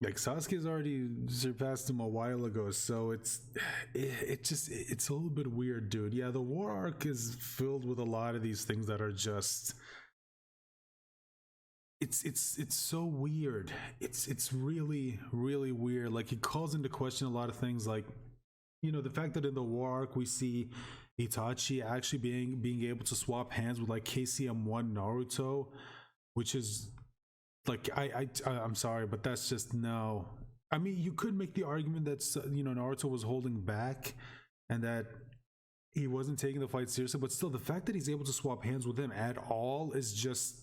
like Sasuke's already surpassed him a while ago, so it's a little bit weird, dude. Yeah, the war arc is filled with a lot of these things that are just it's so weird. It's really, really weird. Like, it calls into question a lot of things, like, the fact that in the war arc we see Itachi actually being able to swap hands with like KCM1 Naruto, which is like, I'm sorry, but that's just no. I mean, you could make the argument that Naruto was holding back and that he wasn't taking the fight seriously, but still, the fact that he's able to swap hands with him at all is just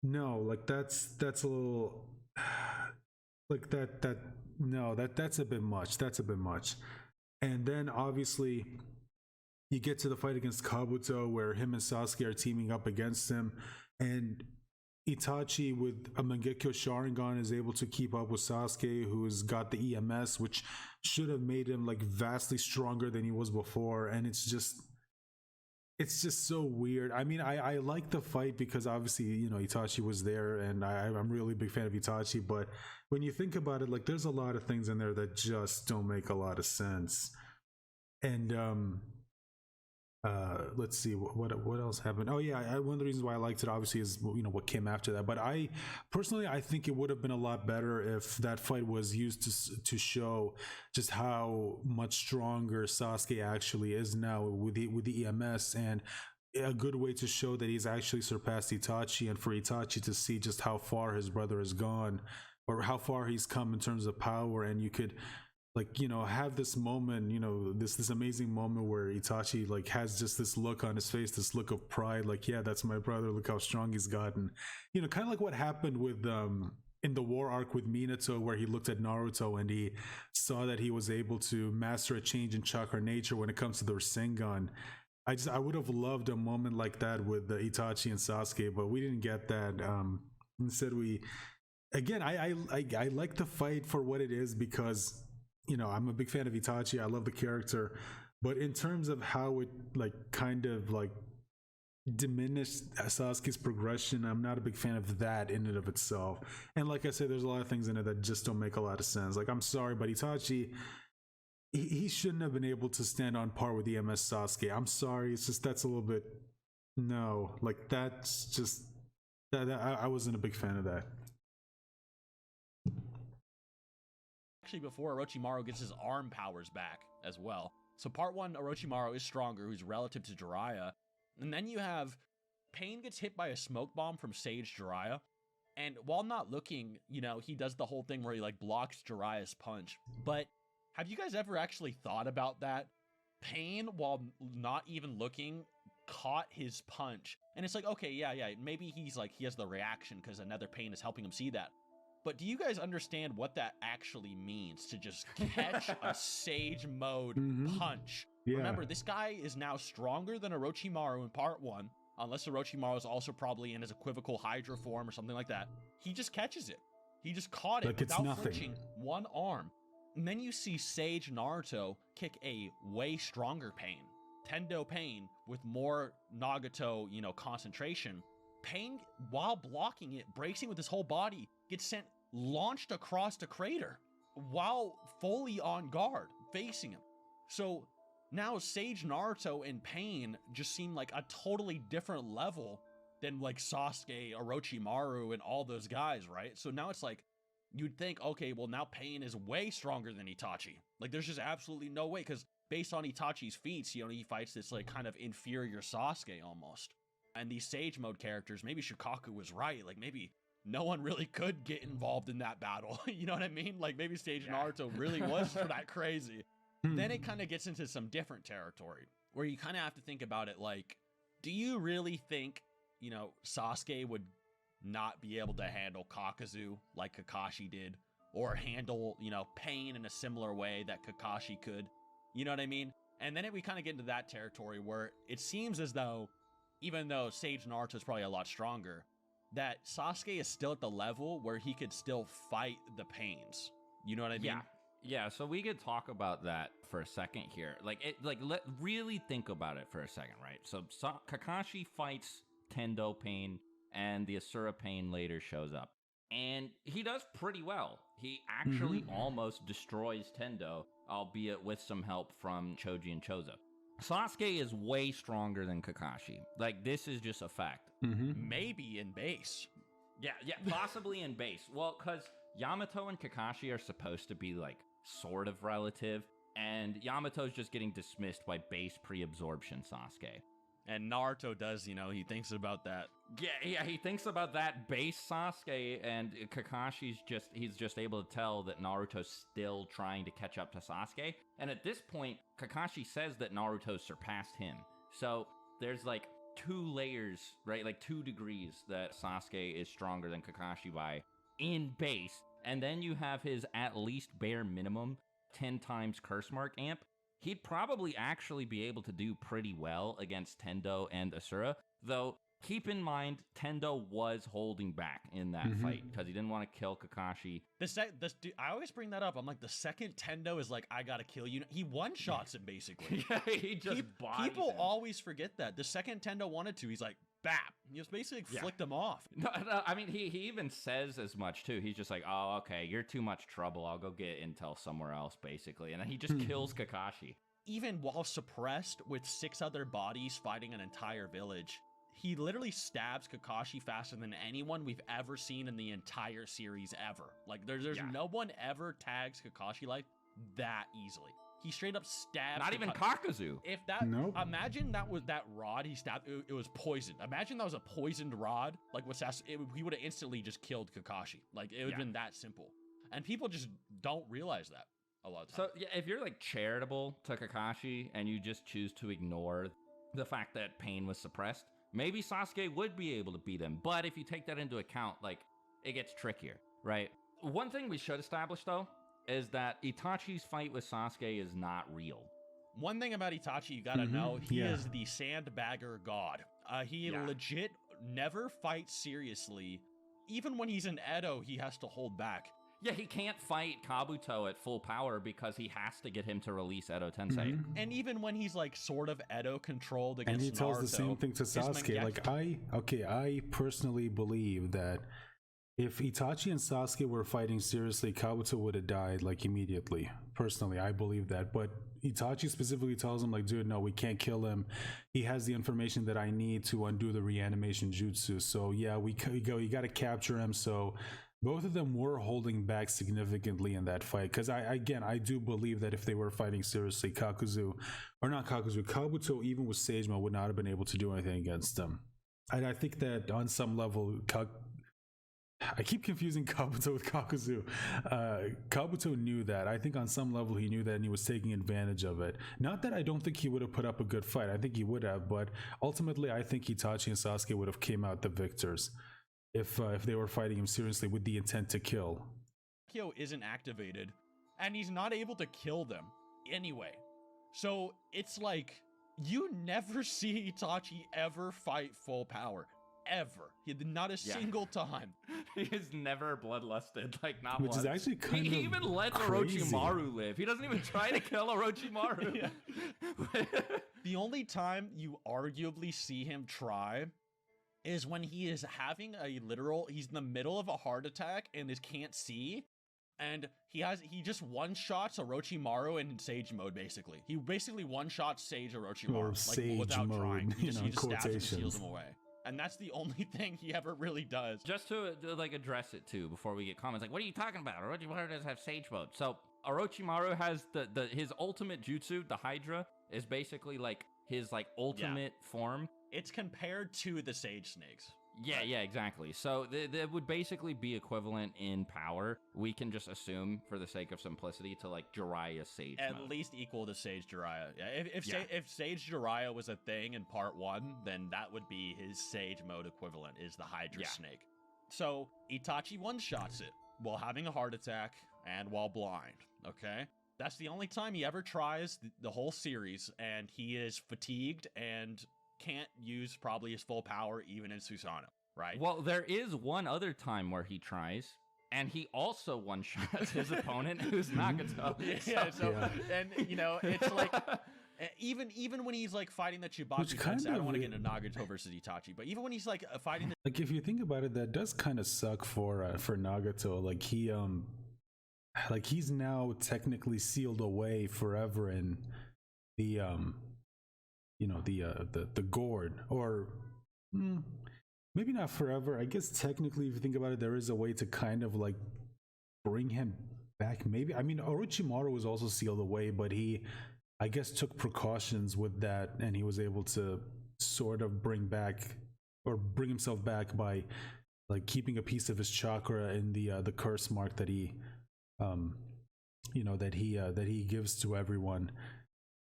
no. Like, that's a little like that's a bit much. That's a bit much. And then obviously you get to the fight against Kabuto, where him and Sasuke are teaming up against him, and Itachi with a Mangekyo Sharingan is able to keep up with Sasuke, who's got the EMS, which should have made him like vastly stronger than he was before. And it's just so weird. I mean, I like the fight because obviously, Itachi was there, and I'm really a big fan of Itachi, but when you think about it, like, there's a lot of things in there that just don't make a lot of sense. And Let's see what else happened. Oh yeah, one of the reasons why I liked it obviously is what came after that. But I personally, I think it would have been a lot better if that fight was used to show just how much stronger Sasuke actually is now with the EMS, and a good way to show that he's actually surpassed Itachi, and for Itachi to see just how far his brother has gone or how far he's come in terms of power. And you could have this moment, this amazing moment where Itachi like has just this look on his face, this look of pride, like, yeah, that's my brother, look how strong he's gotten. Kind of like what happened with in the war arc with Minato, where he looked at Naruto and he saw that he was able to master a change in chakra nature when it comes to the Rasengan. I would have loved a moment like that with Itachi and Sasuke, but we didn't get that. Instead, I like the fight for what it is, because I'm a big fan of Itachi. I love the character, but in terms of how it kind of diminished Sasuke's progression, I'm not a big fan of that in and of itself. And like I said, there's a lot of things in it that just don't make a lot of sense. Like, I'm sorry, but Itachi, he shouldn't have been able to stand on par with EMS Sasuke. I'm sorry, it's just that's a little bit that's just that I wasn't a big fan of that. Actually, before Orochimaru gets his arm powers back as well. So part 1, Orochimaru is stronger, who's relative to Jiraiya. And then you have Pain gets hit by a smoke bomb from Sage Jiraiya. And while not looking, he does the whole thing where he blocks Jiraiya's punch. But have you guys ever actually thought about that? Pain, while not even looking, caught his punch. And it's like, okay, yeah, maybe he's he has the reaction because another Pain is helping him see that. But do you guys understand what that actually means to just catch a Sage mode punch? Yeah. Remember, this guy is now stronger than Orochimaru in part 1, unless Orochimaru is also probably in his equivocal Hydra form or something like that. He just catches it. He just caught it without flinching one arm. And then you see Sage Naruto kick a way stronger Pain. Tendo Pain with more Nagato, concentration. Pain, while blocking it, bracing with his whole body, gets launched across the crater while fully on guard, facing him. So now Sage Naruto and Pain just seem like a totally different level than Sasuke, Orochimaru, and all those guys, right? So now it's you'd think, okay, well now Pain is way stronger than Itachi. There's just absolutely no way, because based on Itachi's feats, he fights this kind of inferior Sasuke almost. And these Sage mode characters, maybe Shikaku was right. Maybe no one really could get involved in that battle. You know what I mean? Maybe Sage Naruto really was that crazy. Then it kind of gets into some different territory where you kind of have to think about it do you really think, Sasuke would not be able to handle Kakazu like Kakashi did, or handle, Pain in a similar way that Kakashi could? You know what I mean? And then we kind of get into that territory where it seems as though, even though Sage Naruto is probably a lot stronger, that Sasuke is still at the level where he could still fight the Pains. You know what I mean? Yeah, so we could talk about that for a second here. Let really think about it for a second, right? So Kakashi fights Tendo Pain, and the Asura Pain later shows up. And he does pretty well. He actually almost destroys Tendo, albeit with some help from Choji and Choza. Sasuke is way stronger than Kakashi. This is just a fact. Maybe in base. Yeah, possibly in base. Well, because Yamato and Kakashi are supposed to be, sort of relative, and Yamato's just getting dismissed by base pre-absorption Sasuke. And Naruto does, he thinks about that. Yeah, he thinks about that base Sasuke, and Kakashi's he's just able to tell that Naruto's still trying to catch up to Sasuke. And at this point, Kakashi says that Naruto surpassed him. So there's 2 layers, right? 2 degrees that Sasuke is stronger than Kakashi by in base. And then you have his at least bare minimum 10 times curse mark amp. He'd probably actually be able to do pretty well against Tendo and Asura, though keep in mind Tendo was holding back in that fight because he didn't want to kill Kakashi. I always bring that up. I'm the second Tendo is I gotta kill you, he one-shots him basically. Yeah, he just people him. Always forget that. The second Tendo wanted to, he's bap. He just basically flicked him off. No, I mean, he even says as much, too. He's just oh, okay, you're too much trouble. I'll go get intel somewhere else, basically. And then he just kills Kakashi. even while suppressed with 6 other bodies fighting an entire village, he literally stabs Kakashi faster than anyone we've ever seen in the entire series ever. Like, there's no one ever tags Kakashi like that easily. He straight up stabs. Not even Kakuzu. If that, Nope. Imagine that was that rod he stabbed. It was poisoned. Imagine that was a poisoned rod. Like with he would have instantly just killed Kakashi. Like it would have been that simple. And people just don't realize that a lot of times. So yeah, if you're like charitable to Kakashi and you just choose to ignore the fact that Pain was suppressed, maybe Sasuke would be able to beat him. But if you take that into account, like it gets trickier, right? One thing we should establish though is that Itachi's fight with Sasuke is not real. One thing about Itachi you gotta know, he is the sandbagger god. He legit never fights seriously. Even when he's in Edo, he has to hold back. Yeah, he can't fight Kabuto at full power because he has to get him to release Edo Tensei. And even when he's like sort of Edo controlled against And he tells Naruto, the same thing to Sasuke. Like I personally believe that if Itachi and Sasuke were fighting seriously, Kabuto would have died like immediately. Personally, I believe that. But Itachi specifically tells him like, dude, no, we can't kill him. He has the information that I need to undo the reanimation jutsu. So yeah, we got to capture him. So both of them were holding back significantly in that fight. Because I do believe that if they were fighting seriously, Kabuto, even with Sage Mode, would not have been able to do anything against them. And I think that on some level, I keep confusing Kabuto with Kakuzu. Kabuto knew that. I think on some level he knew that, and he was taking advantage of it. Not that I don't think he would have put up a good fight. I think he would have, but ultimately I think Itachi and Sasuke would have came out the victors if they were fighting him seriously with the intent to kill. Kyo isn't activated, and he's not able to kill them anyway. So it's like you never see Itachi ever fight full power. Ever. He did not a single time. He is never bloodlusted, like not Which once. is actually kind of He even lets crazy. Orochimaru live. He doesn't even try to kill Orochimaru. The only time you arguably see him try is when he is having he's in the middle of a heart attack and can't see. And he just one-shots Orochimaru in Sage mode, basically. He basically one-shots Sage Orochimaru. Or like, Sage without mode, trying. He just stabs him and quotations. seals him away. And that's the only thing he ever really does. Just to like address it too before we get comments like, what are you talking about? Orochimaru does have Sage mode. So Orochimaru has his ultimate jutsu, the Hydra, is basically like his like ultimate form. It's compared to the Sage Snakes. Yeah, exactly. So that would basically be equivalent in power. We can just assume, for the sake of simplicity, to like Jiraiya Sage At mode. least equal to Sage Jiraiya. Yeah, if Sage Jiraiya was a thing in part 1, then that would be his Sage mode equivalent, is the Hydra Snake. So Itachi one-shots it while having a heart attack and while blind, okay? That's the only time he ever tries the whole series, and he is fatigued and can't use probably his full power even in Susanoo, right? Well, there is one other time where he tries, and he also one-shots his opponent, who's Nagato. And you know, it's like even when he's like fighting the Chibaku Tensei, I don't want to get into Nagato versus Itachi, but even when he's like fighting the Like if you think about it, that does kind of suck for Nagato. Like he's now technically sealed away forever in the the gourd, or maybe not forever. I guess technically, if you think about it, there is a way to kind of like bring him back. Maybe, I mean, Orochimaru was also sealed away, but he, I guess, took precautions with that, and he was able to sort of bring himself back by like keeping a piece of his chakra in the curse mark that he that he gives to everyone.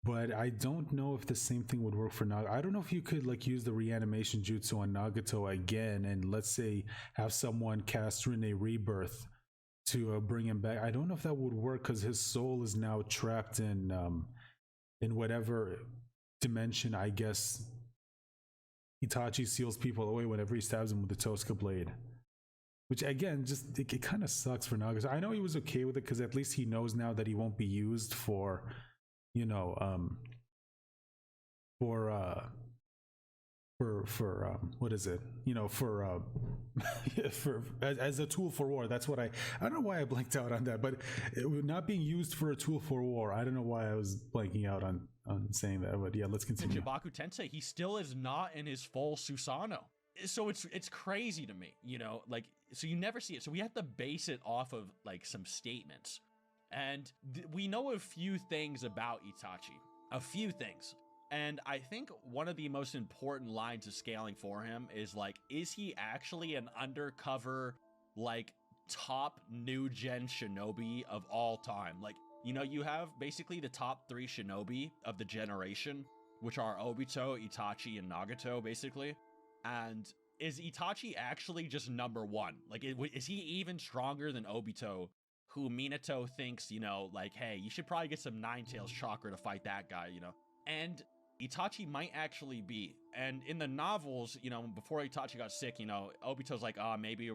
But I don't know if the same thing would work for Nagato. I don't know if you could like use the reanimation jutsu on Nagato again, and let's say have someone cast Rinne Rebirth to bring him back. I don't know if that would work because his soul is now trapped in whatever dimension. I guess Itachi seals people away whenever he stabs him with the Tosca blade. Which again, just it kind of sucks for Nagato. I know he was okay with it because at least he knows now that he won't be used for for what is it, for for as a tool for war. That's what I don't know why I blanked out on that, but not being used for a tool for war. I don't know why I was blanking out on saying that, but yeah, let's In continue. Chibaku Tensei, he still is not in his full Susanoo. So it's crazy to me, like, so you never see it. So we have to base it off of like some statements. And we know a few things about Itachi, a few things. And I think one of the most important lines of scaling for him is like, is he actually an undercover, like, top new gen shinobi of all time? Like, you have basically the top 3 shinobi of the generation, which are Obito, Itachi, and Nagato, basically. And is Itachi actually just number 1? Like, is he even stronger than Obito, who Minato thinks, like, hey, you should probably get some Nine Tails chakra to fight that guy, And Itachi might actually be. And in the novels, before Itachi got sick, Obito's like, maybe,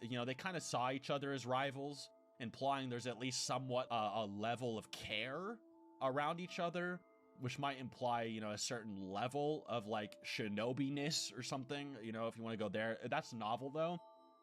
they kind of saw each other as rivals, implying there's at least somewhat a level of care around each other, which might imply, a certain level of like shinobi-ness or something, if you want to go there. That's novel though.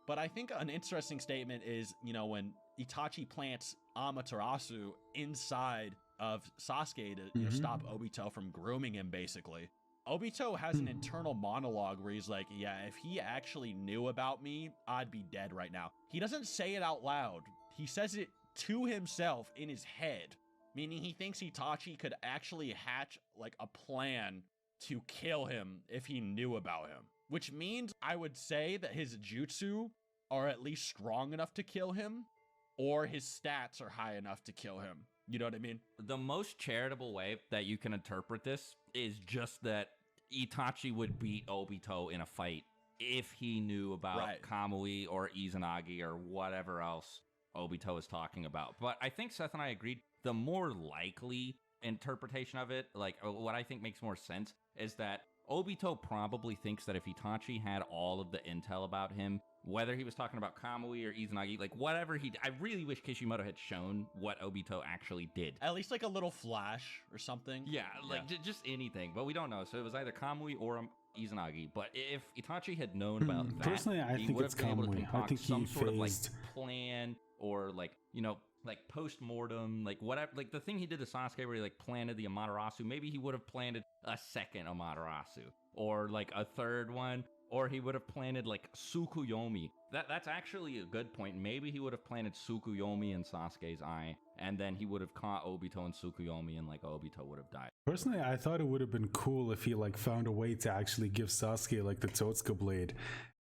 But I think an interesting statement is, when Itachi plants Amaterasu inside of Sasuke to stop Obito from grooming him, basically. Obito has an internal monologue where he's like, yeah, if he actually knew about me, I'd be dead right now. He doesn't say it out loud. He says it to himself in his head, meaning he thinks Itachi could actually hatch like a plan to kill him if he knew about him. Which means I would say that his jutsu are at least strong enough to kill him, or his stats are high enough to kill him. You know what I mean? The most charitable way that you can interpret this is just that Itachi would beat Obito in a fight if he knew about Kamui or Izanagi or whatever else Obito is talking about. But I think Seth and I agreed the more likely interpretation of it, like what I think makes more sense, is that Obito probably thinks that if Itachi had all of the intel about him, whether he was talking about Kamui or Izanagi, like whatever I really wish Kishimoto had shown what Obito actually did. At least like a little flash or something. Yeah, like just anything, but we don't know. So it was either Kamui or Izanagi. But if Itachi had known about that, personally, I think it's Kamui. I think some he sort of like phased plan or like, like post-mortem, like whatever, like the thing he did to Sasuke where he like planted the Amaterasu, maybe he would have planted a second Amaterasu or like a third one, or he would have planted like Tsukuyomi. That's actually a good point. Maybe he would have planted Tsukuyomi in Sasuke's eye, and then he would have caught Obito and Tsukuyomi, and like Obito would have died. Personally, I thought it would have been cool if he like found a way to actually give Sasuke like the Totsuka blade.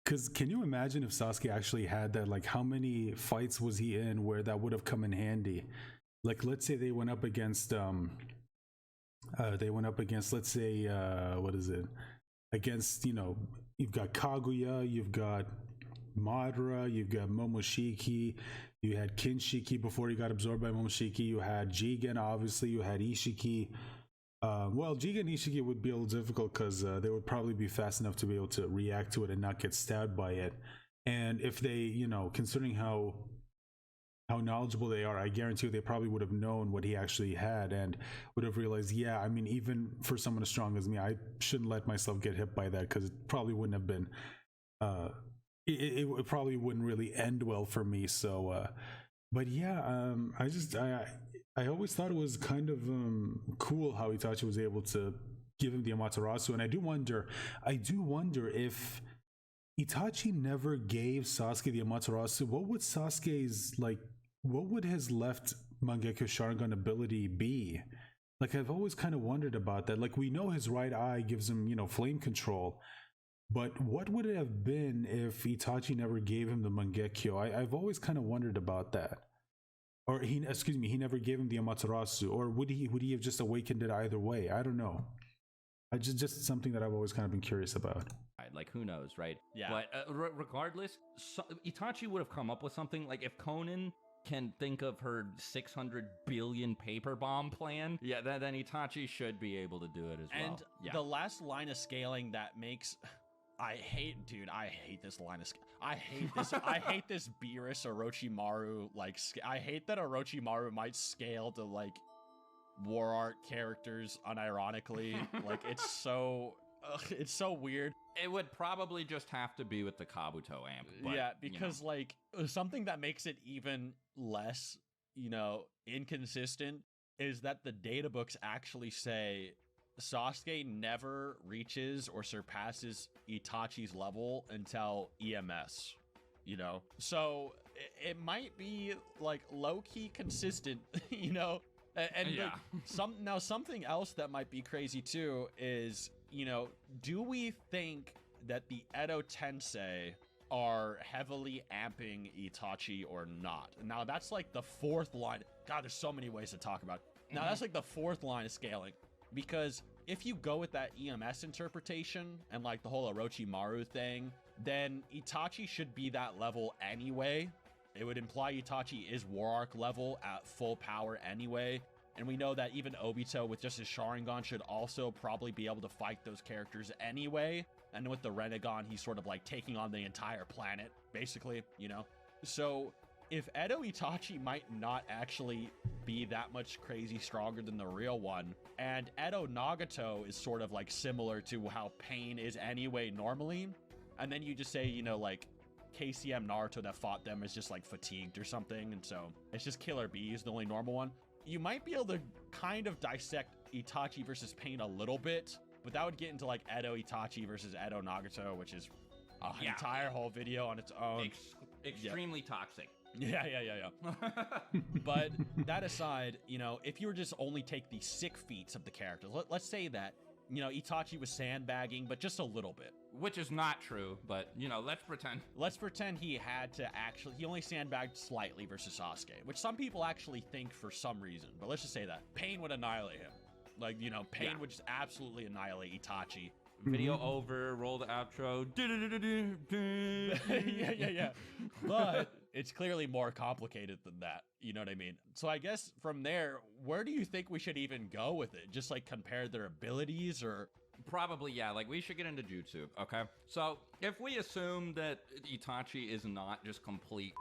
Because can you imagine if Sasuke actually had that? Like, how many fights was he in where that would have come in handy? Like, let's say they went up against let's say what is it? Against, you've got Kaguya, you've got Madara, you've got Momoshiki, you had Kinshiki before he got absorbed by Momoshiki, you had Jigen, obviously, you had Ishiki. Well, Jigen and Ishiki would be a little difficult because they would probably be fast enough to be able to react to it and not get stabbed by it. And if they, considering how knowledgeable they are, I guarantee you they probably would have known what he actually had and would have realized, yeah, I mean, even for someone as strong as me, I shouldn't let myself get hit by that because it probably wouldn't have been, it probably wouldn't really end well for me. So, but yeah, I always thought it was kind of cool how Itachi was able to give him the Amaterasu, and I do wonder if Itachi never gave Sasuke the Amaterasu, what would his left Mangekyo Sharingan ability be? Like, I've always kind of wondered about that. Like, we know his right eye gives him, flame control, but what would it have been if Itachi never gave him the Mangekyo? I've always kind of wondered about that. Or he never gave him the Amaterasu, or would he have just awakened it either way? I don't know. Just something that I've always kind of been curious about. Like, who knows, right? Yeah. But regardless, Itachi would have come up with something. Like, if Conan can think of her 600 billion paper bomb plan, yeah, then Itachi should be able to do it as well. And the last line of scaling that makes... I hate this line of... I hate this Beerus Orochimaru, like... I hate that Orochimaru might scale to, like, war art characters unironically. Like, it's so weird. It would probably just have to be with the Kabuto amp. But, yeah, because like something that makes it even less, inconsistent is that the data books actually say Sasuke never reaches or surpasses Itachi's level until EMS, So it might be like low-key consistent, And Yeah. something else that might be crazy too is, do we think that the Edo Tensei are heavily amping Itachi or not? Now that's like the fourth line. God, there's so many ways to talk about it. Now that's like the fourth line of scaling, because if you go with that EMS interpretation and like the whole Orochimaru thing, then Itachi should be that level anyway. It would imply Itachi is War Arc level at full power anyway. And we know that even Obito with just his Sharingan should also probably be able to fight those characters anyway. And with the Rinnegan, he's sort of like taking on the entire planet, basically, So if Edo Itachi might not actually be that much crazy stronger than the real one, and Edo Nagato is sort of like similar to how Pain is anyway normally, and then you just say, like KCM Naruto that fought them is just like fatigued or something, and so it's just Killer B is the only normal one, you might be able to kind of dissect Itachi versus Pain a little bit, but that would get into like Edo Itachi versus Edo Nagato, which is an entire whole video on its own. Extremely toxic. Yeah. But that aside, if you were just only take the sick feats of the characters, let's say that, Itachi was sandbagging, but just a little bit. Which is not true, but, let's pretend. Let's pretend he only sandbagged slightly versus Sasuke, which some people actually think for some reason, but let's just say that. Pain would annihilate him. Like, Pain would just absolutely annihilate Itachi. Video over, roll the outro. Yeah. But it's clearly more complicated than that. You know what I mean? So I guess from there, where do you think we should even go with it? Just like compare their abilities or... Probably, yeah. Like, we should get into jutsu, okay? So, if we assume that Itachi is not just complete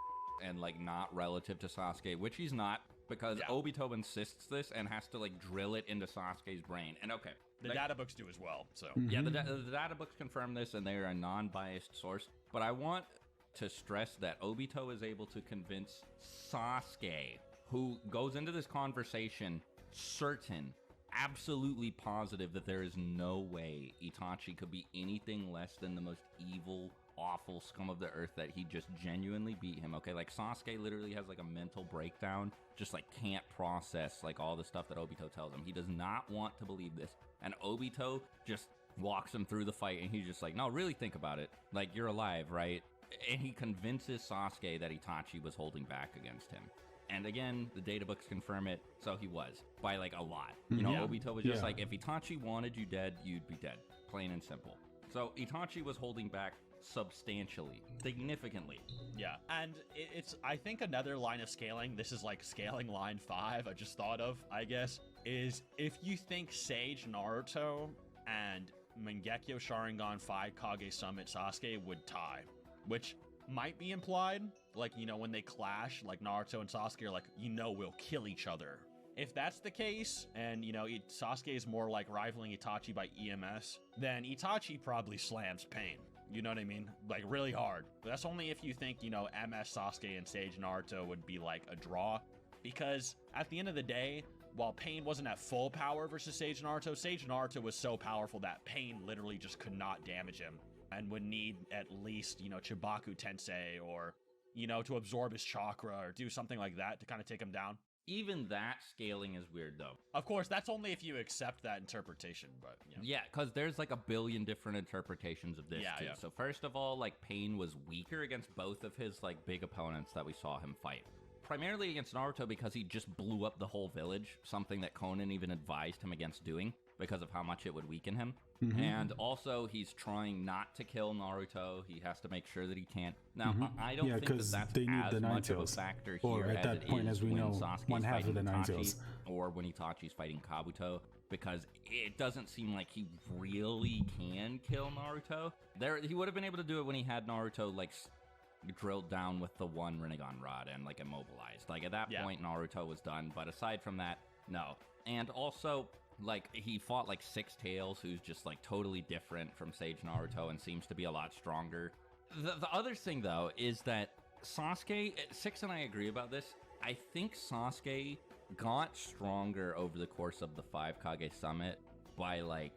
and, like, not relative to Sasuke, which he's not, because Obito insists this and has to, like, drill it into Sasuke's brain. And, okay. The data books do as well, so... Yeah, the data books confirm this, and they are a non-biased source. But I want to stress that Obito is able to convince Sasuke, who goes into this conversation certain, absolutely positive that there is no way Itachi could be anything less than the most evil, awful scum of the earth, that he just genuinely beat him, okay? Like, Sasuke literally has, like, a mental breakdown, just, like, can't process, like, all the stuff that Obito tells him. He does not want to believe this. And Obito just walks him through the fight, and he's just like, no, really think about it. Like, you're alive, right? And he convinces Sasuke that Itachi was holding back against him. And again, the data books confirm it, so he was, by like a lot. Obito was just like, if Itachi wanted you dead, you'd be dead. Plain and simple. So Itachi was holding back substantially, significantly. Yeah, and it's, I think another line of scaling, this is like scaling line 5, I just thought of, I guess, is if you think Sage Naruto and Mangekyo Sharingan 5 Kage Summit Sasuke would tie, which might be implied, like, when they clash, like Naruto and Sasuke are like, we'll kill each other. If that's the case, and, Sasuke is more like rivaling Itachi by EMS, then Itachi probably slams Pain. You know what I mean? Like, really hard. But that's only if you think, MS Sasuke and Sage Naruto would be like a draw. Because at the end of the day, while Pain wasn't at full power versus Sage Naruto was so powerful that Pain literally just could not damage him and would need at least, Chibaku Tensei or, to absorb his chakra or do something like that to kind of take him down. Even that scaling is weird, though. Of course, that's only if you accept that interpretation, but... Yeah, because there's like a billion different interpretations of this, too. Yeah. So first of all, like, Pain was weaker against both of his, like, big opponents that we saw him fight. Primarily against Naruto because he just blew up the whole village, something that Conan even advised him against doing because of how much it would weaken him. And also, he's trying not to kill Naruto. He has to make sure that he can't. Now, I don't think that that's they need as the much of a Nine-Tails. factor Or here at that as it point, is as we when know, Sasuke's one half of fighting the Itachi, Nine-Tails. or when Itachi's fighting Kabuto, because it doesn't seem like he really can kill Naruto. He would have been able to do it when he had Naruto, like, drilled down with the one Rinnegan rod and, like, immobilized. Like, at that point, Naruto was done, but aside from that, no. And also, Like, he fought like Six Tails, who's just like totally different from Sage Naruto and seems to be a lot stronger. The other thing, though, is that Sasuke, Six and I agree about this. I think Sasuke got stronger over the course of the 5 Kage Summit by like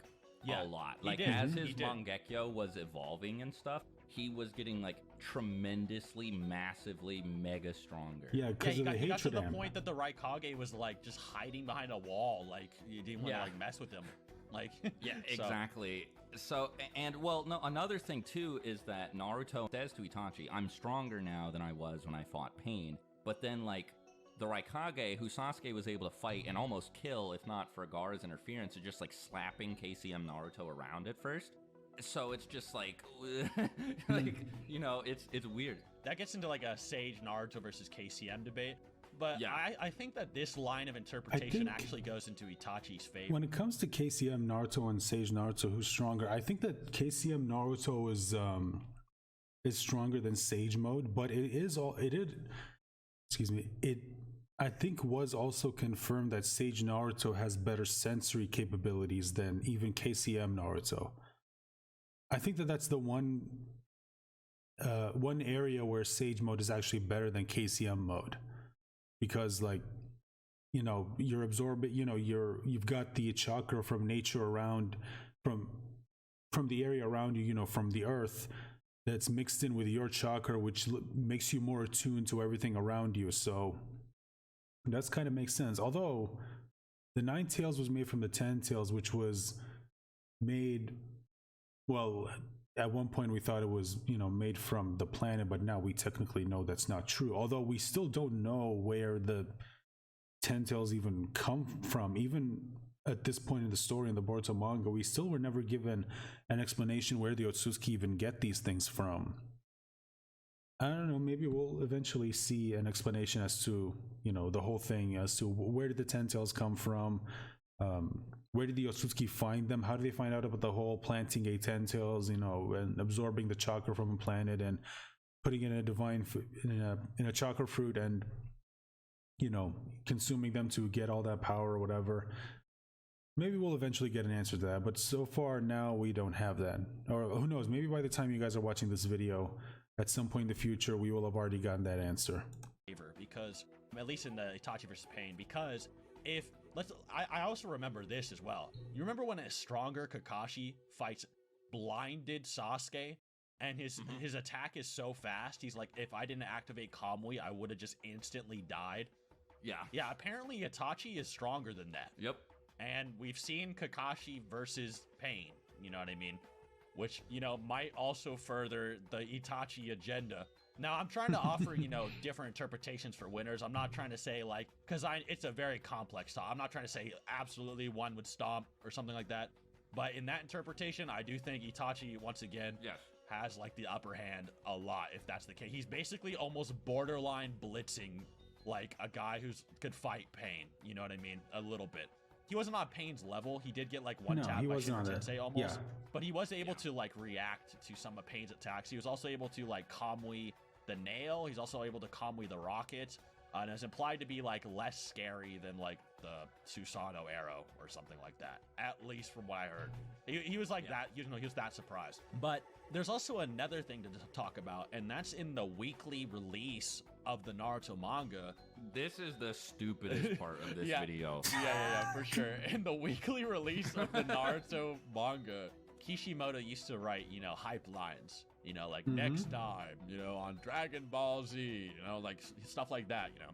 a lot. Like, as his Mangekyo was evolving and stuff, he was getting like tremendously, massively, mega stronger. Yeah, because of the hatred. He got to the point that the Raikage was like just hiding behind a wall, like you didn't want to like mess with him. Like, yeah, exactly. So, and well, no, another thing too is that Naruto says to Itachi, "I'm stronger now than I was when I fought Pain." But then, like, the Raikage, who Sasuke was able to fight and almost kill, if not for Gaara's interference, are just like slapping KCM Naruto around at first. So it's just like, like, you know, it's weird. That gets into like a Sage Naruto versus KCM debate. But yeah. I think that this line of interpretation actually goes into Itachi's favor. When it comes to KCM Naruto and Sage Naruto, who's stronger? I think that KCM Naruto is stronger than Sage mode, but I think was also confirmed that Sage Naruto has better sensory capabilities than even KCM Naruto. I think that that's the one area where Sage mode is actually better than KCM mode, because, like, you know, you're absorbing, you know, you've got the chakra from nature around, from the area around you, you know, from the earth, that's mixed in with your chakra, which makes you more attuned to everything around you. So that's kind of makes sense. Although the 9 Tails was made from the 10 Tails, which was made, well, at one point we thought it was, you know, made from the planet, but now we technically know that's not true. Although we still don't know where the 10 Tails even come from. Even at this point in the story in the Boruto manga, we still were never given an explanation where the Otsutsuki even get these things from. I don't know, maybe we'll eventually see an explanation as to, you know, the whole thing, as to where did the 10 Tails come from, where did the Otsutsuki find them, how do they find out about the whole planting a 10 Tails, you know, and absorbing the chakra from a planet and putting it in a divine in a chakra fruit and, you know, consuming them to get all that power or whatever. Maybe we'll eventually get an answer to that, but so far now we don't have that. Or who knows, maybe by the time you guys are watching this video, at some point in the future, we will have already gotten that answer. Because, at least in the Itachi versus Pain, because if, I also remember this as well. You remember when a stronger Kakashi fights blinded Sasuke, and his attack is so fast, he's like, if I didn't activate Kamui, I would have just instantly died. Yeah, apparently Itachi is stronger than that. Yep. And we've seen Kakashi versus Pain, you know what I mean? Which, you know, might also further the Itachi agenda. Now, I'm trying to offer, you know, different interpretations for winners. I'm not trying to say, like, because it's a very complex thought. I'm not trying to say absolutely one would stomp or something like that. But in that interpretation, I do think Itachi, once again, has, like, the upper hand a lot, if that's the case. He's basically almost borderline blitzing, like, a guy who could fight Pain. You know what I mean? A little bit. He wasn't on Pain's level. He did get like one tap by Shinra-sensei almost, but he was able to like react to some of Pain's attacks. He was also able to like Kamui the nail. He's also able to Kamui the rocket, and is implied to be like less scary than like the Susanoo arrow or something like that. At least from what I heard, he was like that. You know, he was that surprised. But there's also another thing to talk about, and that's in the weekly release of the Naruto manga. This is the stupidest part of this video. Yeah, for sure. In the weekly release of the Naruto manga, Kishimoto used to write, you know, hype lines, you know, like next time, you know, on Dragon Ball Z, you know, like stuff like that, you know.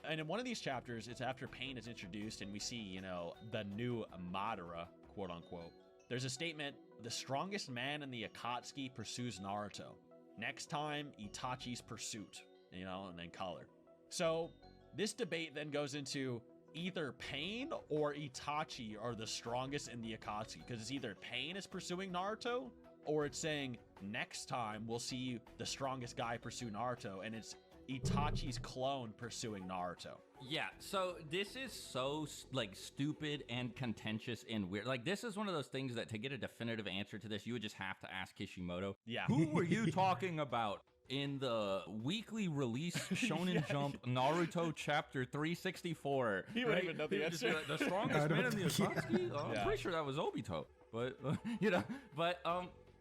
And in one of these chapters, it's after Pain is introduced and we see, you know, the new Madara, quote unquote. There's a statement, the strongest man in the Akatsuki pursues Naruto. Next time, Itachi's pursuit, you know, and then color. So this debate then goes into either Pain or Itachi are the strongest in the Akatsuki, because it's either Pain is pursuing Naruto, or it's saying next time we'll see the strongest guy pursue Naruto, and it's Itachi's clone pursuing Naruto. Yeah, so this is so like stupid and contentious and weird. Like, this is one of those things that to get a definitive answer to this, you would just have to ask Kishimoto. Yeah. Who were you talking about? in the weekly release Shonen Jump Naruto chapter 364. He wouldn't even know the answer. The strongest man in the Akatsuki? Yeah. I'm pretty sure that was Obito. But,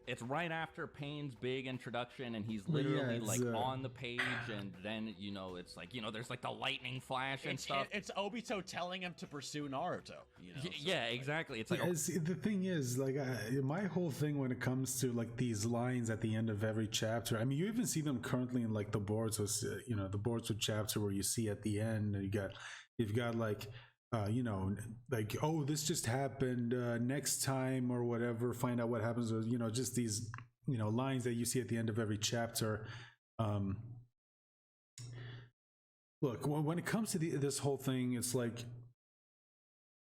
it's right after Pain's big introduction, and he's literally on the page, and then, it's like, there's like the lightning flash and stuff. It's Obito telling him to pursue Naruto. Exactly. It's like, the thing is, like, my whole thing when it comes to like these lines at the end of every chapter, I mean, you even see them currently in like the boards with, the boards with chapter where you see at the end, you've got like, like, oh, this just happened, next time or whatever, find out what happens, or just these lines that you see at the end of every chapter. Look, when it comes to this whole thing, it's like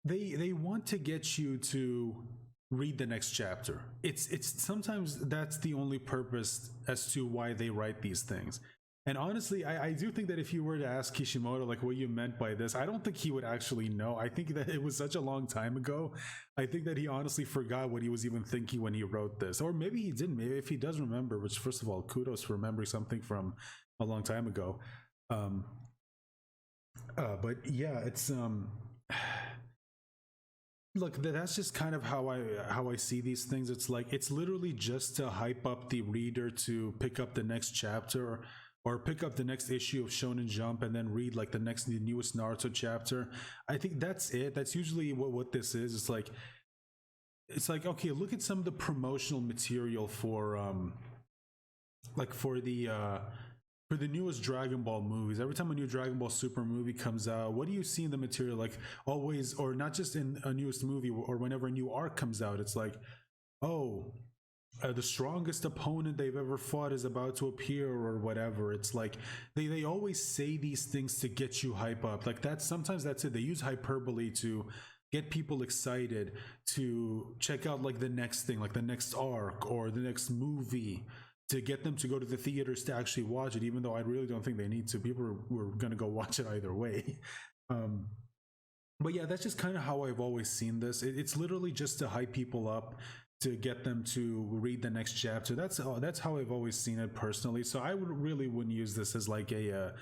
they want to get you to read the next chapter. It's sometimes that's the only purpose as to why they write these things. And honestly, I do think that if you were to ask Kishimoto like what you meant by this, I don't think he would actually know. I think that it was such a long time ago. I think that he honestly forgot what he was even thinking when he wrote this. Or maybe he didn't. Maybe if he does remember, which first of all, kudos for remembering something from a long time ago. But yeah, it's look, that's just kind of how I see these things. It's like it's literally just to hype up the reader to pick up the next chapter or pick up the next issue of Shonen Jump and then read like the newest Naruto chapter. I think that's it. That's usually what this is. It's like okay, look at some of the promotional material for the newest Dragon Ball movies. Every time a new Dragon Ball Super movie comes out, what do you see in the material? Like always, or not just in a newest movie, or whenever a new arc comes out, it's like, oh, the strongest opponent they've ever fought is about to appear, or whatever. It's like they always say these things to get you hype up. Like sometimes that's it. They use hyperbole to get people excited to check out like the next thing, like the next arc or the next movie, to get them to go to the theaters to actually watch it, even though I really don't think they need to. People were going to go watch it either way. But yeah, that's just kind of how I've always seen this. It's literally just to hype people up, to get them to read the next chapter. That's how I've always seen it personally. So I wouldn't use this as like a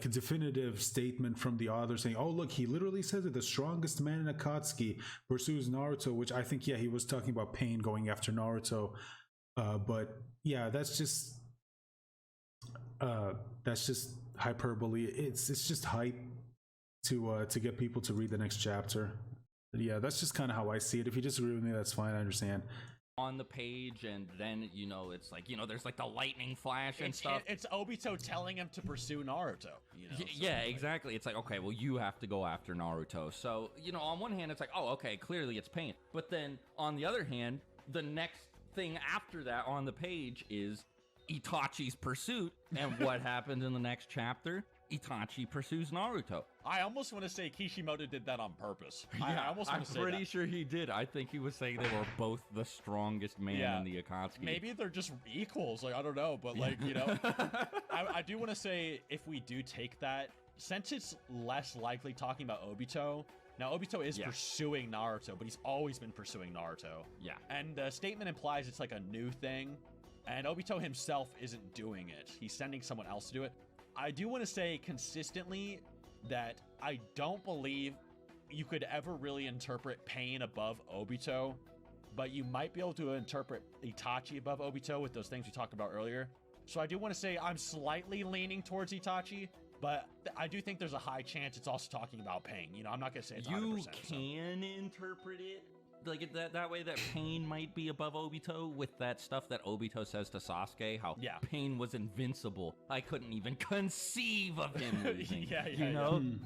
definitive statement from the author saying, oh look, he literally says that the strongest man in Akatsuki pursues Naruto, which I think, yeah, he was talking about Pain going after Naruto. But yeah, that's just hyperbole. It's just hype to get people to read the next chapter. But yeah, that's just kind of how I see it. If you disagree with me, that's fine. I understand. On the page, and then it's like there's like the lightning flash and stuff. It's Obito telling him to pursue Naruto. Exactly. It's like, okay, well, you have to go after Naruto. So on one hand, it's like, oh, okay, clearly it's Pain. But then on the other hand, the next thing after that on the page is Itachi's pursuit, and what happens in the next chapter? Itachi pursues Naruto. I almost want to say Kishimoto did that on purpose. Yeah, I'm pretty sure he did. I think he was saying they were both the strongest man in the Akatsuki. Maybe they're just equals. Like, I don't know, but like, I do want to say, if we do take that, since it's less likely talking about Obito. Now, Obito is pursuing Naruto, but he's always been pursuing Naruto. Yeah. And the statement implies it's like a new thing, and Obito himself isn't doing it. He's sending someone else to do it. I do want to say consistently that I don't believe you could ever really interpret Pain above Obito, but you might be able to interpret Itachi above Obito with those things we talked about earlier. So I do want to say I'm slightly leaning towards Itachi, but I do think there's a high chance it's also talking about Pain. I'm not going to say it's 100%. You can interpret it like that way, that Pain might be above Obito with that stuff that Obito says to Sasuke, how Pain was invincible. I couldn't even conceive of him losing.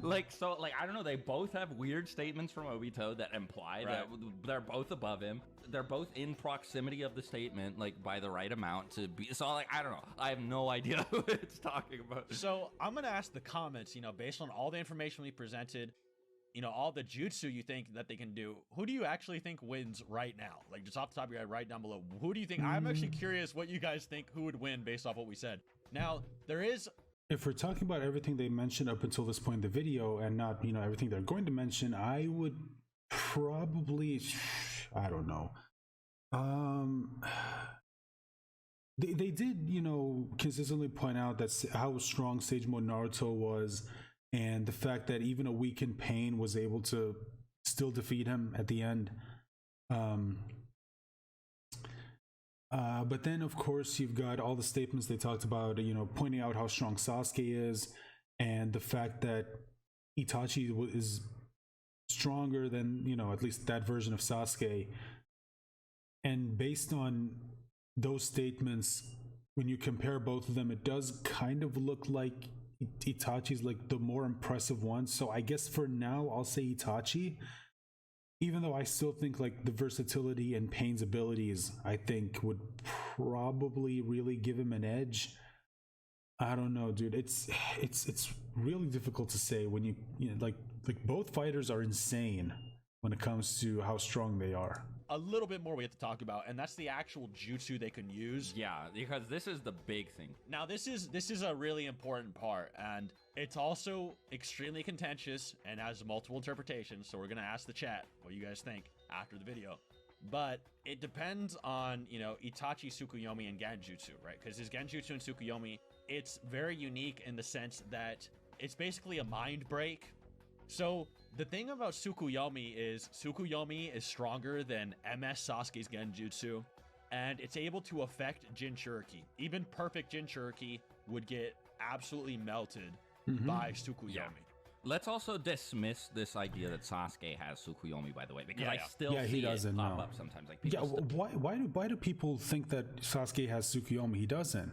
Like, so, like, I don't know, they both have weird statements from Obito that imply that they're both above him. They're both in proximity of the statement, like, by the right amount to be. So, like, I don't know. I have no idea what it's talking about. So I'm going to ask the comments, based on all the information we presented, all the jutsu you think that they can do, who do you actually think wins right now? Like, just off the top of your head, right down below, who do you think? I'm actually curious what you guys think who would win based off what we said. Now, there is... If we're talking about everything they mentioned up until this point in the video and not, everything they're going to mention, I would probably... I don't know. they did, consistently point out that how strong Sage Mode Naruto was, and the fact that even a weakened Pain was able to still defeat him at the end. But then, of course, you've got all the statements they talked about, pointing out how strong Sasuke is, and the fact that Itachi is stronger than, at least that version of Sasuke. And based on those statements, when you compare both of them, it does kind of look like Itachi's like the more impressive one. So I guess for now, I'll say Itachi. Even though I still think like the versatility and Pain's abilities, I think would probably really give him an edge. I don't know, dude. It's really difficult to say when you like both fighters are insane when it comes to how strong they are. A little bit more we have to talk about, and that's the actual jutsu they can use. Yeah, because this is the big thing. Now, this is a really important part, and it's also extremely contentious and has multiple interpretations, so we're going to ask the chat what you guys think after the video. But it depends on, Itachi, Tsukuyomi, and Genjutsu, right? Because his Genjutsu and Tsukuyomi, it's very unique in the sense that it's basically a mind break. So the thing about Tsukuyomi is stronger than MS Sasuke's Genjutsu, and it's able to affect Jinchuriki. Even perfect Jinchuriki would get absolutely melted by Tsukuyomi. Yeah. Let's also dismiss this idea that Sasuke has Tsukuyomi, by the way, because I still see he doesn't, it pop no. up sometimes. Like why do people think that Sasuke has Tsukuyomi? He doesn't.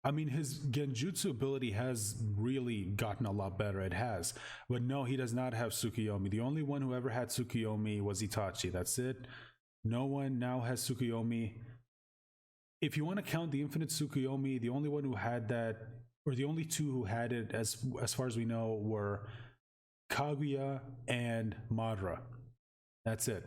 I mean, his Genjutsu ability has really gotten a lot better. It has. But no, he does not have Tsukuyomi. The only one who ever had Tsukuyomi was Itachi. That's it. No one now has Tsukuyomi. If you want to count the infinite Tsukuyomi, the only one who had that, or the only two who had it, as far as we know, were Kaguya and Madara. That's it.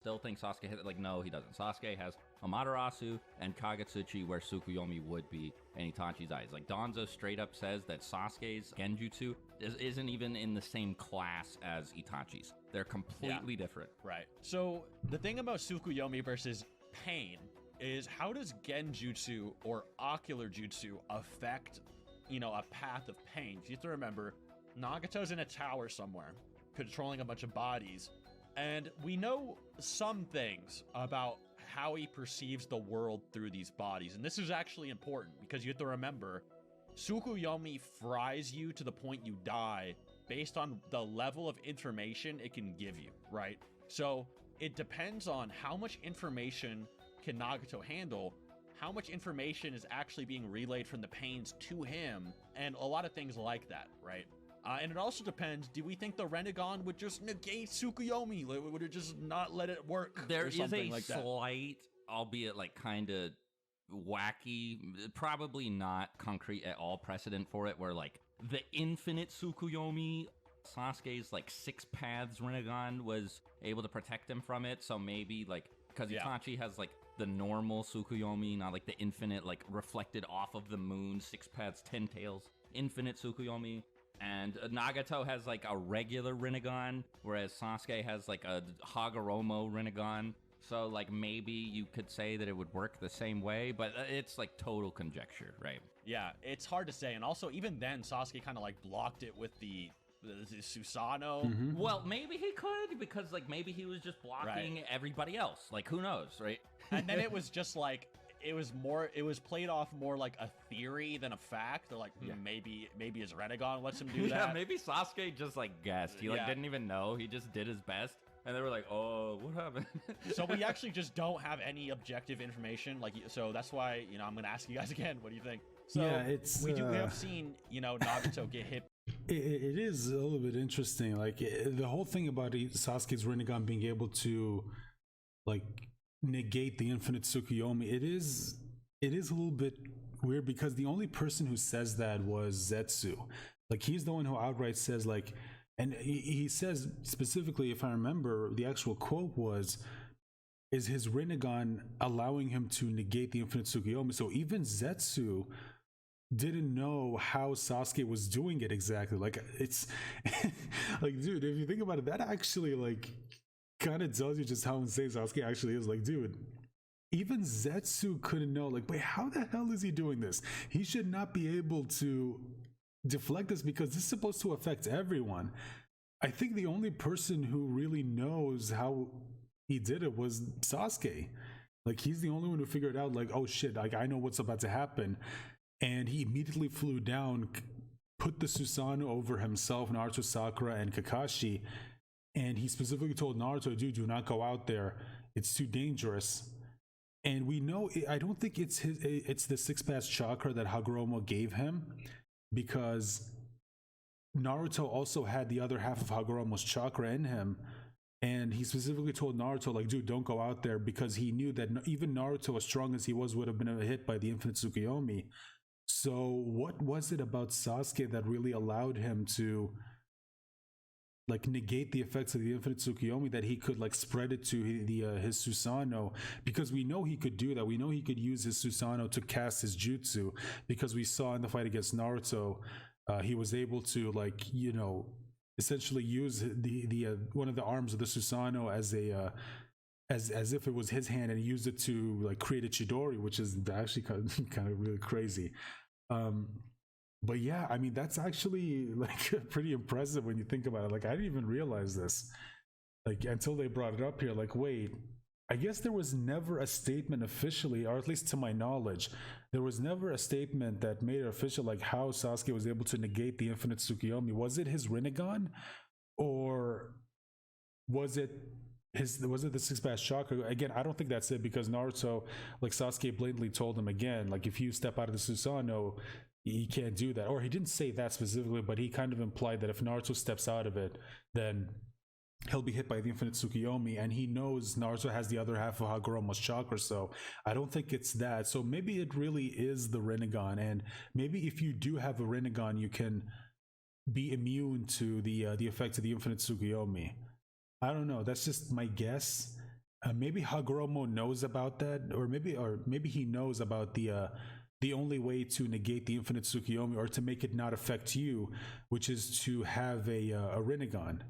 Still think Sasuke has it. Like, no, he doesn't. Sasuke has Amaterasu and Kagetsuchi, where Tsukuyomi would be in Itachi's eyes. Like, Danzo straight up says that Sasuke's Genjutsu isn't even in the same class as Itachi's. They're completely different. Right. So the thing about Tsukuyomi versus Pain is, how does Genjutsu or ocular jutsu affect, a path of pain? You have to remember, Nagato's in a tower somewhere, controlling a bunch of bodies. And we know some things about how he perceives the world through these bodies. And this is actually important because you have to remember, Tsukuyomi fries you to the point you die based on the level of information it can give you, right? So it depends on how much information can Nagato handle, how much information is actually being relayed from the Pains to him, and a lot of things like that, right? And it also depends, do we think the Rinnegan would just negate Tsukuyomi? Would it just not let it work? There is a like slight, albeit like kind of wacky, probably not concrete at all precedent for it, where like the infinite Tsukuyomi, Sasuke's like 6 paths Rinnegan, was able to protect him from it. So maybe like, because Itachi has like the normal Tsukuyomi, not like the infinite, like reflected off of the moon, 6 paths, 10 tails, infinite Tsukuyomi. And Nagato has like a regular Rinnegan, whereas Sasuke has like a Hagoromo Rinnegan. So like maybe you could say that it would work the same way, but it's like total conjecture, right? Yeah, it's hard to say. And also, even then, Sasuke kind of like blocked it with the Susanoo. Well, maybe he could, because like maybe he was just blocking everybody else. Like, who knows, right? And then it was just like, it was played off more like a theory than a fact. They're like, maybe his Rinnegan lets him do that. Yeah, maybe Sasuke just like guessed. He like didn't even know. He just did his best. And they were like, oh, what happened? So we actually just don't have any objective information. Like, so that's why, I'm going to ask you guys again. What do you think? So we have seen, Nagato get hit. It is a little bit interesting. Like the whole thing about Sasuke's Rinnegan being able to like negate the infinite Tsukuyomi, it is a little bit weird, because the only person who says that was Zetsu. Like, he's the one who outright says, like, and he says specifically, if I remember, the actual quote was, is his Rinnegan allowing him to negate the infinite Tsukuyomi? So even Zetsu didn't know how Sasuke was doing it exactly. Like, it's like, dude, if you think about it, that actually like kind of tells you just how insane Sasuke actually is. Like, dude, even Zetsu couldn't know, like, wait, how the hell is he doing this? He should not be able to deflect this because this is supposed to affect everyone. I think the only person who really knows how he did it was Sasuke. Like, he's the only one who figured out, like, oh shit, like, I know what's about to happen. And he immediately flew down, put the Susanoo over himself, Naruto, Sakura, and Kakashi. And he specifically told Naruto, dude, do not go out there. It's too dangerous. And we know, I don't think it's the six pass chakra that Hagoromo gave him, because Naruto also had the other half of Hagoromo's chakra in him. And he specifically told Naruto, like, dude, don't go out there, because he knew that even Naruto, as strong as he was, would have been hit by the infinite Tsukuyomi. So what was it about Sasuke that really allowed him to, like, negate the effects of the infinite Tsukuyomi, that he could, like, spread it to his Susanoo? Because we know he could do that. We know he could use his Susanoo to cast his jutsu, because we saw in the fight against Naruto, he was able to, like, you know, essentially use the one of the arms of the Susanoo as a as if it was his hand, and he used it to, like, create a Chidori, which is actually kind of really crazy. But yeah, I mean, that's actually, like, pretty impressive when you think about it. Like, I didn't even realize this, like, until they brought it up here. Like, wait, I guess there was never a statement officially, or at least to my knowledge, there was never a statement that made it official, like, how Sasuke was able to negate the infinite Tsukuyomi. Was it his Rinnegan, or was it the six pass chakra? Again, I don't think that's it, because Naruto, like, Sasuke blatantly told him again, like, if you step out of the Susanoo, he can't do that. Or he didn't say that specifically, but he kind of implied that if Naruto steps out of it, then he'll be hit by the infinite Tsukuyomi, and he knows Naruto has the other half of Hagoromo's chakra, so I don't think it's that. So maybe it really is the Rinnegan, and maybe if you do have a Rinnegan, you can be immune to the effects of the infinite Tsukuyomi. I don't know. That's just my guess. Maybe Hagoromo knows about that, or maybe he knows about the only way to negate the infinite Tsukuyomi, or to make it not affect you, which is to have a Rinnegan.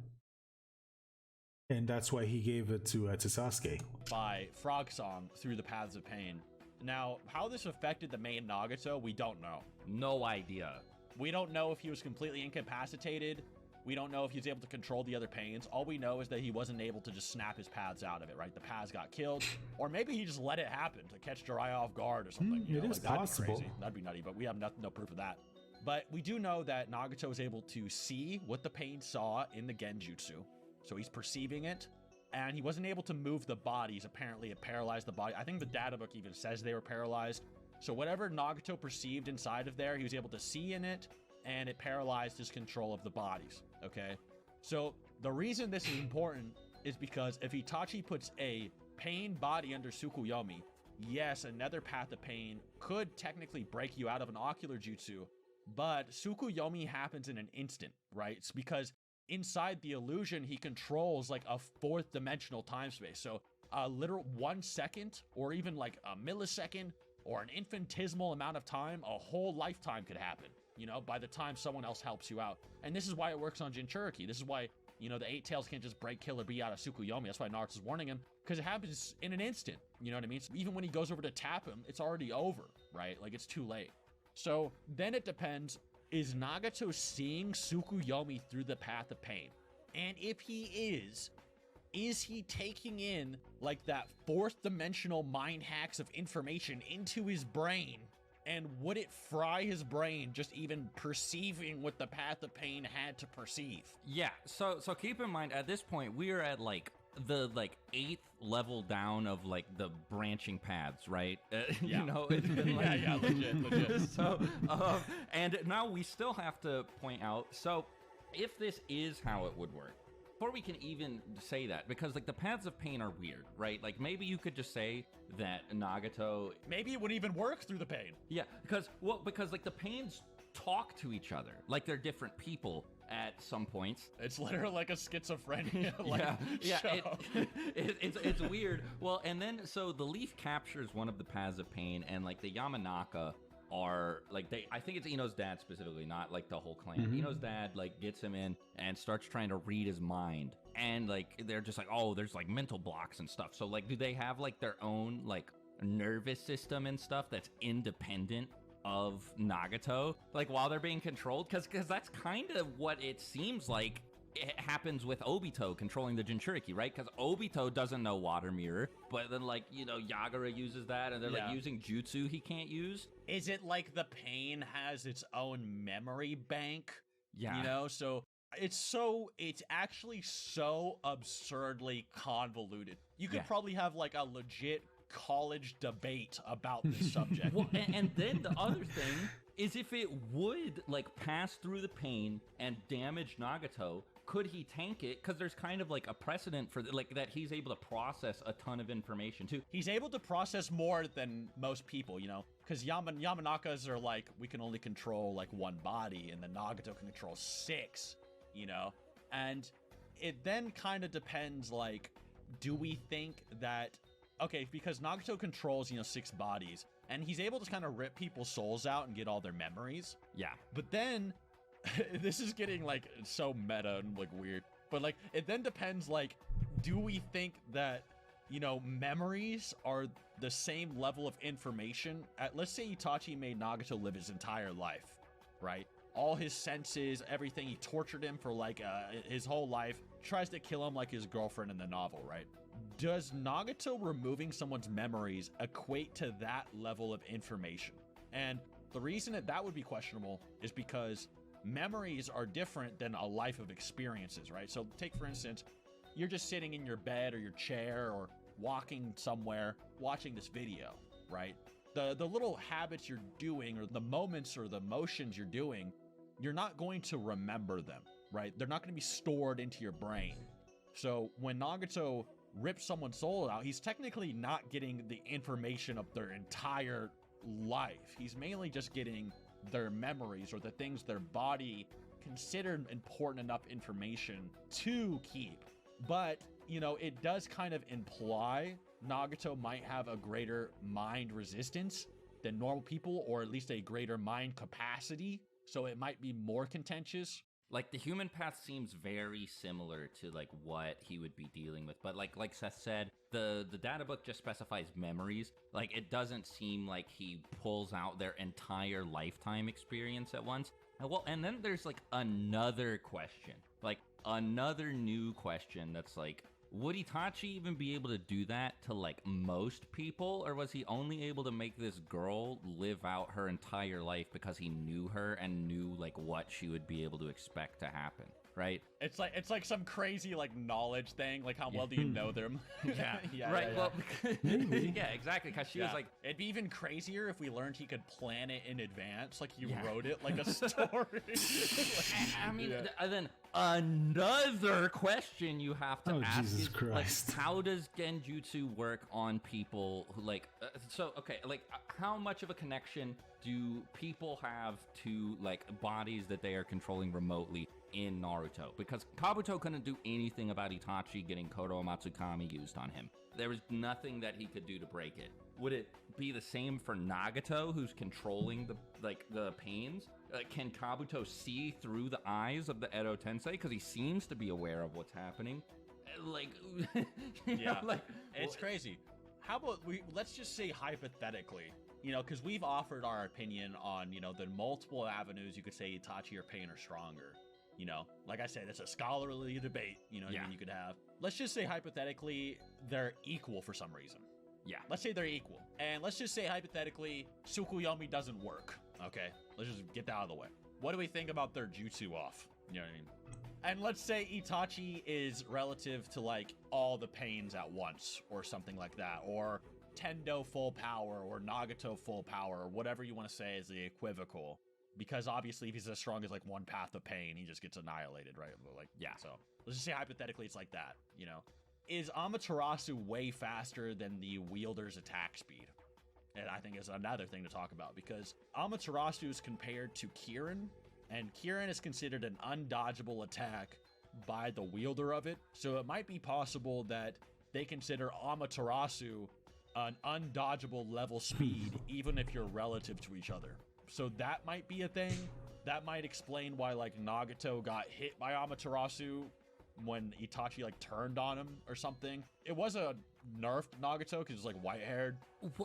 And that's why he gave it to Sasuke. By Frog Song through the Paths of Pain. Now, how this affected the main Nagato, we don't know. No idea. We don't know if he was completely incapacitated. We don't know if he was able to control the other pains. All we know is that he wasn't able to just snap his paths out of it, right? The paths got killed. Or maybe he just let it happen to catch Jiraiya off guard or something. It is possible. That'd be crazy. That'd be nutty, but we have no proof of that. But we do know that Nagato was able to see what the pain saw in the Genjutsu. So he's perceiving it, and he wasn't able to move the bodies. Apparently, it paralyzed the body. I think the data book even says they were paralyzed. So whatever Nagato perceived inside of there, he was able to see in it, and it paralyzed his control of the bodies, okay? So the reason this is important is because if Itachi puts a pain body under Tsukuyomi, yes, another path of pain could technically break you out of an ocular jutsu, but Tsukuyomi happens in an instant, right? It's because inside the illusion, he controls, like, a fourth dimensional time space. So a literal 1 second, or even like a millisecond, or an infinitesimal amount of time, a whole lifetime could happen, you know, by the time someone else helps you out. And this is why it works on Jinchuriki. This is why, you know, the Eight Tails can't just break Killer Bee out of Tsukuyomi. That's why Naruto's warning him, because it happens in an instant. You know what I mean? So even when he goes over to tap him, it's already over, right? Like, it's too late. So then it depends, is Nagato seeing Tsukuyomi through the path of pain? And if he is he taking in, like, that fourth dimensional mind hacks of information into his brain? And would it fry his brain just even perceiving what the path of pain had to perceive? Yeah, so keep in mind, at this point, we are at, like, the, like, 8th level down of, like, the branching paths, right? Yeah. You know, it's been like, yeah, legit. So, and now we still have to point out, so if this is how it would work, before we can even say that, because, like, the paths of pain are weird, right? Like, maybe you could just say that Nagato, maybe it wouldn't even work through the pain. yeah, because like the pains talk to each other, like they're different people at some points. It's literally like a schizophrenia like yeah, show. It's weird. Well, and then so the leaf captures one of the paths of pain, and, like, the Yamanaka are, like, I think it's Ino's dad specifically, not, like, the whole clan. Mm-hmm. Ino's dad, like, gets him in and starts trying to read his mind, and, like, they're just like, oh, there's, like, mental blocks and stuff. So, like, do they have, like, their own, like, nervous system and stuff that's independent of Nagato, like while they're being controlled, because that's kind of what it seems like it happens with Obito controlling the Jinchuriki, right? Because Obito doesn't know water mirror, but then like, you know, Yagura uses that, and they're like using jutsu he can't use. Is it like the pain has its own memory bank? Yeah. You know, so it's actually so absurdly convoluted. You could probably have like a legit college debate about this subject. Well, and then the other thing is, if it would like pass through the pain and damage Nagato, could he tank it? Because there's kind of like a precedent for like that he's able to process a ton of information too. He's able to process more than most people, you know, because Yamanakas are like, we can only control like one body, and then Nagato can control 6, you know, and it then kind of depends, like, do we think that, okay, because Nagato controls, you know, 6 bodies, and he's able to kind of rip people's souls out and get all their memories. Yeah. But then, this is getting, like, so meta and, like, weird. But, like, it then depends, like, do we think that, you know, memories are the same level of information? Let's say Itachi made Nagato live his entire life, right? All his senses, everything, he tortured him for, like, his whole life, tries to kill him like his girlfriend in the novel, right? Does Nagato removing someone's memories equate to that level of information? And the reason that would be questionable is because memories are different than a life of experiences, right? So take, for instance, you're just sitting in your bed or your chair or walking somewhere watching this video, right? The little habits you're doing, or the moments or the motions you're doing, you're not going to remember them, right? They're not going to be stored into your brain. So when Nagato rips someone's soul out, he's technically not getting the information of their entire life. He's mainly just getting their memories, or the things their body considered important enough information to keep. But, you know, it does kind of imply Nagato might have a greater mind resistance than normal people, or at least a greater mind capacity. So it might be more contentious. Like, the human path seems very similar to like what he would be dealing with, but like Seth said, the data book just specifies memories. Like, it doesn't seem like he pulls out their entire lifetime experience at once. And then there's like another question, like another new question that's like, would Itachi even be able to do that to like most people, or was he only able to make this girl live out her entire life because he knew her and knew like what she would be able to expect to happen, right? It's like some crazy like knowledge thing, like how well do you know them? Yeah, right. Yeah. Well, yeah, exactly. Because she was like, it'd be even crazier if we learned he could plan it in advance, like he wrote it like a story. I mean, then another question you have to ask Jesus is, Christ. like, how does Genjutsu work on people who like? How much of a connection do people have to like bodies that they are controlling remotely in Naruto? Because Kabuto couldn't do anything about Itachi getting Kodo Matsukami used on him. There was nothing that he could do to break it. Would it be the same for Nagato, who's controlling the pains? Can Kabuto see through the eyes of the Edo Tensei? Because he seems to be aware of what's happening. Like, It's crazy. How about let's just say hypothetically, you know, because we've offered our opinion on, you know, the multiple avenues you could say Itachi or Pain are stronger. You know, like I said, it's a scholarly debate, you know, you could have. Let's just say hypothetically they're equal for some reason. Yeah. Let's say they're equal. And let's just say hypothetically Tsukuyomi doesn't work. Okay. Let's just get that out of the way. What do we think about their jutsu off? You know what I mean? And let's say Itachi is relative to like all the pains at once or something like that. Or Tendo full power or Nagato full power or whatever you want to say is the equivocal. Because obviously if he's as strong as like one path of pain, he just gets annihilated, right? Like, yeah. So let's just say hypothetically it's like that, you know? Is Amaterasu way faster than the wielder's attack speed? And I think it's another thing to talk about, because Amaterasu is compared to Kirin, and Kirin is considered an undodgeable attack by the wielder of it. So it might be possible that they consider Amaterasu an undodgeable level speed, even if you're relative to each other. So that might be a thing. That might explain why like Nagato got hit by Amaterasu when Itachi like turned on him or something. It was a nerfed Nagato because it was like white haired.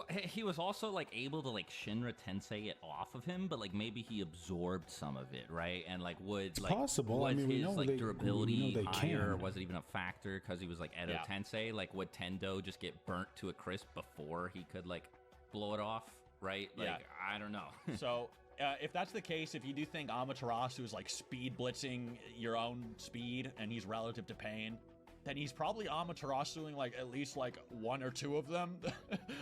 He was also like able to like Shinra Tensei it off of him, but like maybe he absorbed some of it, right? And like would like possible. Was I mean, his like durability higher, or can. was it even a factor because he was like Edo Tensei? Like would Tendo just get burnt to a crisp before he could like blow it off, right? Like I don't know. So if that's the case, if you do think Amaterasu is like speed blitzing your own speed and he's relative to Pain, then he's probably Amaterasuing like at least like one or two of them,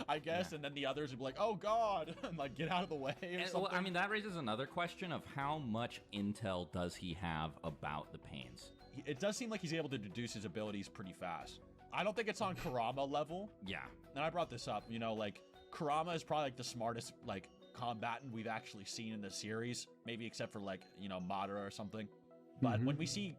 I guess, and then the others would be like, "Oh God," and like get out of the way or something. Well, I mean, that raises another question of how much intel does he have about the Pains? It does seem like he's able to deduce his abilities pretty fast. I don't think it's on Kurama level. Yeah, and I brought this up. You know, like Kurama is probably like the smartest like combatant we've actually seen in the series, maybe except for like Madara or something. But when we see,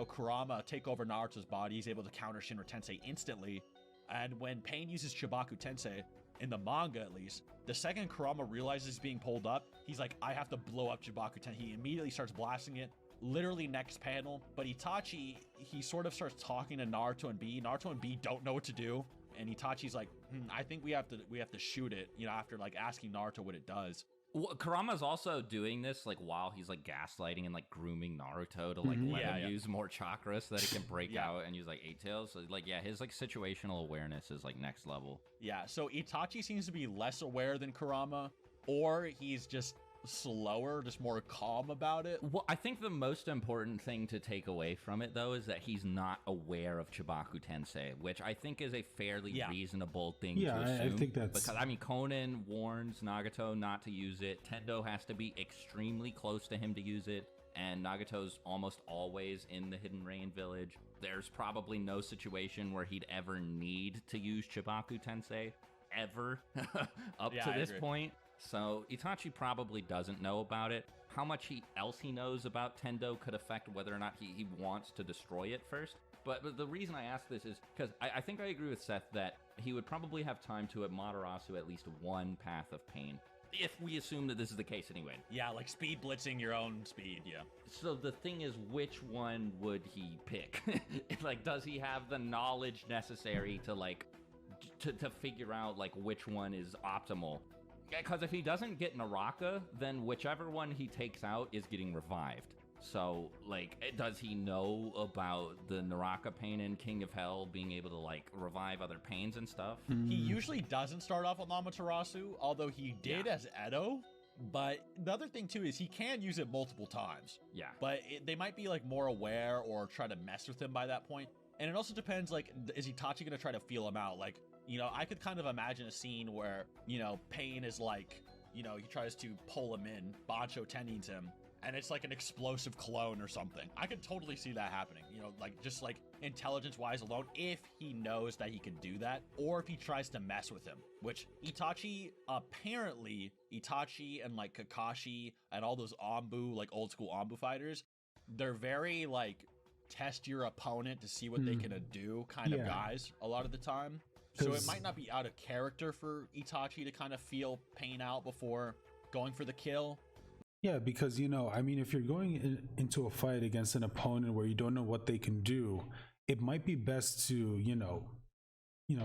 Kurama take over Naruto's body, he's able to counter Shinra Tensei instantly. And when Pain uses Chibaku Tensei, in the manga at least, the second Kurama realizes he's being pulled up, he's like, I have to blow up Chibaku Tensei. He immediately starts blasting it, literally next panel. But Itachi, he sort of starts talking to Naruto and B. Naruto and B don't know what to do. And Itachi's like, I think we have to shoot it, after like asking Naruto what it does. Well, Kurama's also doing this like while he's like gaslighting and like grooming Naruto to like let him use more chakra so that he can break out and use like eight tails. So like his like situational awareness is like next level. Yeah, so Itachi seems to be less aware than Kurama, or he's just slower, just more calm about it. Well, I think the most important thing to take away from it though is that he's not aware of Chibaku Tensei, which I think is a fairly reasonable thing to assume. I think that's because I mean Conan warns Nagato not to use it. Tendo has to be extremely close to him to use it, and Nagato's almost always in the Hidden Rain village. There's probably no situation where he'd ever need to use Chibaku Tensei ever up to this point. So Itachi probably doesn't know about it. How much else he knows about Tendo could affect whether or not he wants to destroy it first. But the reason I ask this is because I think I agree with Seth that he would probably have time to Amaterasu at least one path of Pain. If we assume that this is the case anyway. Yeah, like speed blitzing your own speed, So the thing is, which one would he pick? Like, does he have the knowledge necessary to like to figure out like which one is optimal? Because if he doesn't get Naraka, then whichever one he takes out is getting revived. So, like, does he know about the Naraka Pain and King of Hell being able to, like, revive other pains and stuff? He usually doesn't start off with Amaterasu, although he did as Edo. But the other thing, too, is he can use it multiple times. Yeah. But they might be, like, more aware or try to mess with him by that point. And it also depends, like, is Itachi going to try to feel him out? Like, I could kind of imagine a scene where, Pain is like, he tries to pull him in, Bancho Tennings him, and it's like an explosive clone or something. I could totally see that happening, like just like intelligence-wise alone, if he knows that he can do that, or if he tries to mess with him, which Itachi and like Kakashi and all those Anbu, like old school Anbu fighters, they're very like test your opponent to see what they can do kind of guys a lot of the time. So it might not be out of character for Itachi to kind of feel Pain out before going for the kill. Yeah, because, if you're going into a fight against an opponent where you don't know what they can do, it might be best to,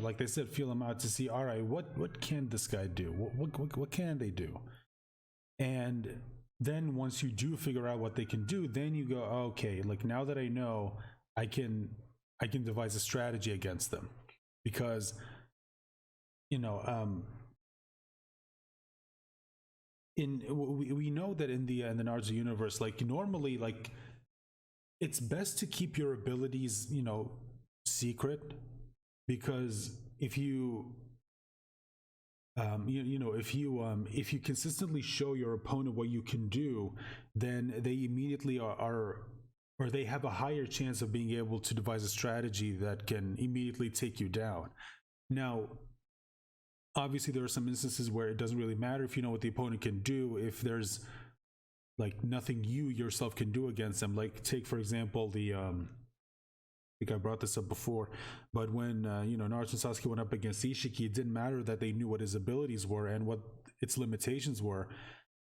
like they said, feel them out to see, all right, what can this guy do? What can they do? And then once you do figure out what they can do, then you go, okay, like now that I know, I can devise a strategy against them. Because, we know that in the Naruto universe, like normally, like it's best to keep your abilities, secret, because if you if you consistently show your opponent what you can do, then they immediately or they have a higher chance of being able to devise a strategy that can immediately take you down. Now, obviously, there are some instances where it doesn't really matter if you know what the opponent can do, if there's like nothing you yourself can do against them. Like take, for example, I think I brought this up before, but when Naruto and Sasuke went up against Ishiki, it didn't matter that they knew what his abilities were and what its limitations were.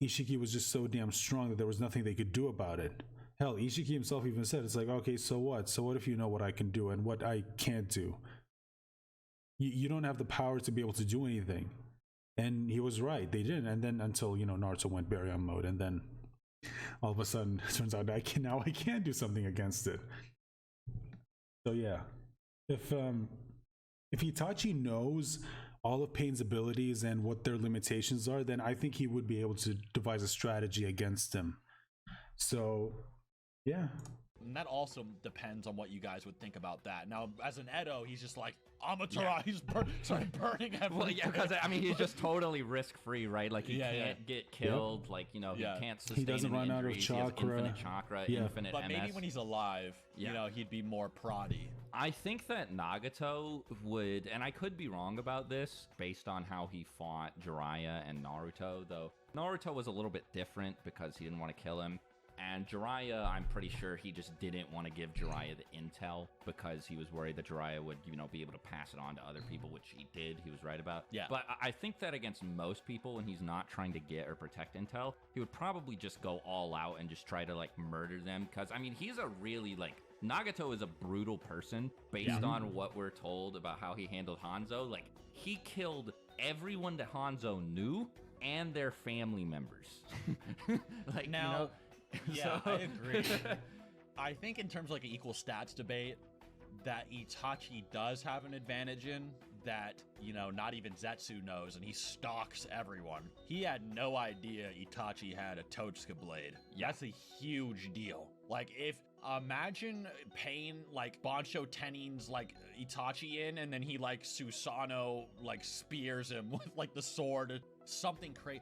Ishiki was just so damn strong that there was nothing they could do about it. Hell, Ishiki himself even said, it's like, okay, so what? So what if you know what I can do and what I can't do? You don't have the power to be able to do anything. And he was right, they didn't. And then until, Naruto went Baryon mode, and then all of a sudden it turns out I can do something against it. So yeah, if Itachi knows all of Pain's abilities and what their limitations are, then I think he would be able to devise a strategy against him. So yeah. And that also depends on what you guys would think about that. Now, as an Edo, he's just like, Amaterasu, he's started burning everything. Well, yeah, because I mean, he's just totally risk-free, right? Like, he can't get killed. Yep. Like, he can't sustain. He doesn't run out of chakra. He has infinite chakra, infinite but MS. maybe when he's alive, he'd be more proddy. I think that Nagato would, and I could be wrong about this, based on how he fought Jiraiya and Naruto, though. Naruto was a little bit different because he didn't want to kill him. And Jiraiya, I'm pretty sure he just didn't want to give Jiraiya the intel because he was worried that Jiraiya would, be able to pass it on to other people, which he did. He was right about. Yeah. But I think that against most people, when he's not trying to get or protect intel, he would probably just go all out and just try to, murder them. Because, I mean, he's a really, Nagato is a brutal person based on what we're told about how he handled Hanzo. He killed everyone that Hanzo knew and their family members. Now... Yeah, So- I agree. I think in terms of an equal stats debate, that Itachi does have an advantage in that, not even Zetsu knows, and he stalks everyone. He had no idea Itachi had a Totsuka blade. That's a huge deal. Imagine Pain, Bansho Tenin's, Itachi in, and then he, Susanoo, spears him with, the sword, something crazy.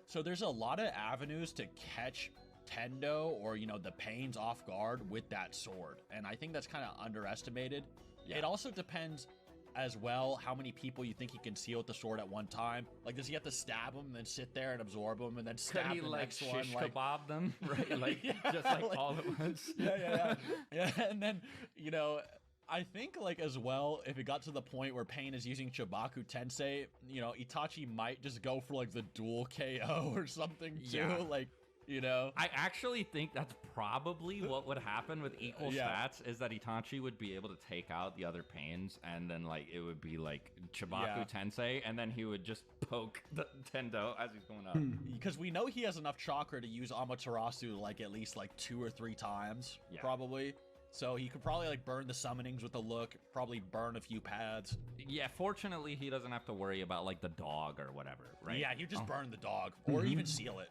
So there's a lot of avenues to catch Tendo or the Pains off guard with that sword, and I think that's kind of underestimated. It also depends as well how many people you think he can seal with the sword at one time. Does he have to stab him and then sit there and absorb him and then stab Could he the next one? shish kebab them, right? All at once. Yeah. And then I think as well, if it got to the point where Pain is using Chibaku Tensei, Itachi might just go for the dual KO or something too. I actually think that's probably what would happen with equal stats, is that Itachi would be able to take out the other Pains, and then it would be Chibaku Tensei, and then he would just poke the Tendo as he's going up. Because we know he has enough chakra to use Amaterasu at least 2 or 3 times, probably. So he could probably burn the summonings with a look, probably burn a few paths. Yeah, fortunately he doesn't have to worry about the dog or whatever, right? Yeah, he'd just burn the dog, or even seal it,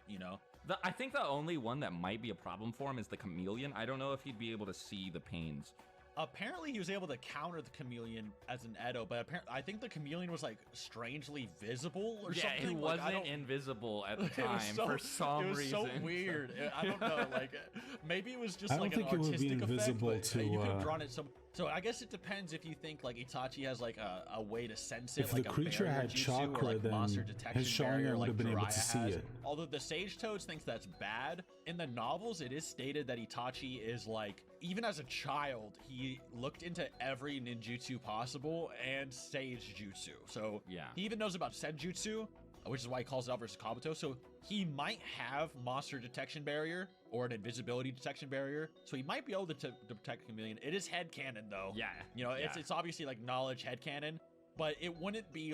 I think the only one that might be a problem for him is the chameleon. I don't know if he'd be able to see the Pains. Apparently he was able to counter the chameleon as an Edo, but apparently I think the chameleon was strangely visible or something. Yeah, he wasn't invisible at the time for some reason. It was so weird. I don't know. Maybe it was just I don't think an it would be artistic invisible effect, but to, you could have drawn it some. So I guess it depends if you think Itachi has a way to sense it. If the creature had chakra, or, then monster detection his Sharingan barrier, would have been able to Jiraiya see has. it. Although the Sage Toads thinks that's bad, in the novels it is stated that Itachi is even as a child, he looked into every ninjutsu possible and Sage Jutsu. So he even knows about Senjutsu, which is why he calls it out versus Kabuto. So he might have monster detection barrier or an invisibility detection barrier. So he might be able to detect chameleon. It is headcanon though. Yeah. It's obviously knowledge headcanon, but it wouldn't be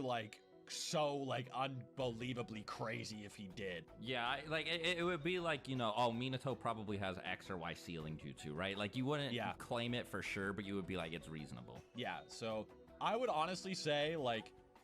so unbelievably crazy if he did. Yeah, it would be Minato probably has X or Y sealing jutsu, right? You wouldn't claim it for sure, but you would be it's reasonable. Yeah, so I would honestly say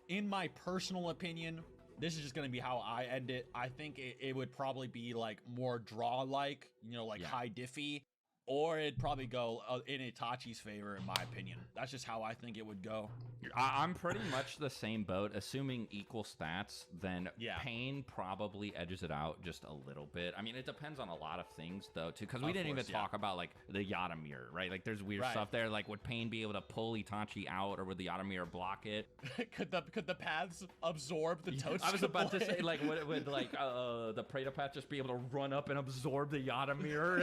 in my personal opinion, this is just going to be how I end it. I think it would probably be more draw high diffy, or it'd probably go in Itachi's favor, in my opinion. That's just how I think it would go. I'm pretty much the same boat. Assuming equal stats, then Pain probably edges it out just a little bit. I mean, it depends on a lot of things, though, too, because we didn't even talk about, the Yata mirror, right? There's weird stuff there. Would Pain be able to pull Itachi out, or would the Yata mirror block it? Could the paths absorb the Totsuka I was about to say, blade? would the Predator path just be able to run up and absorb the Yata mirror?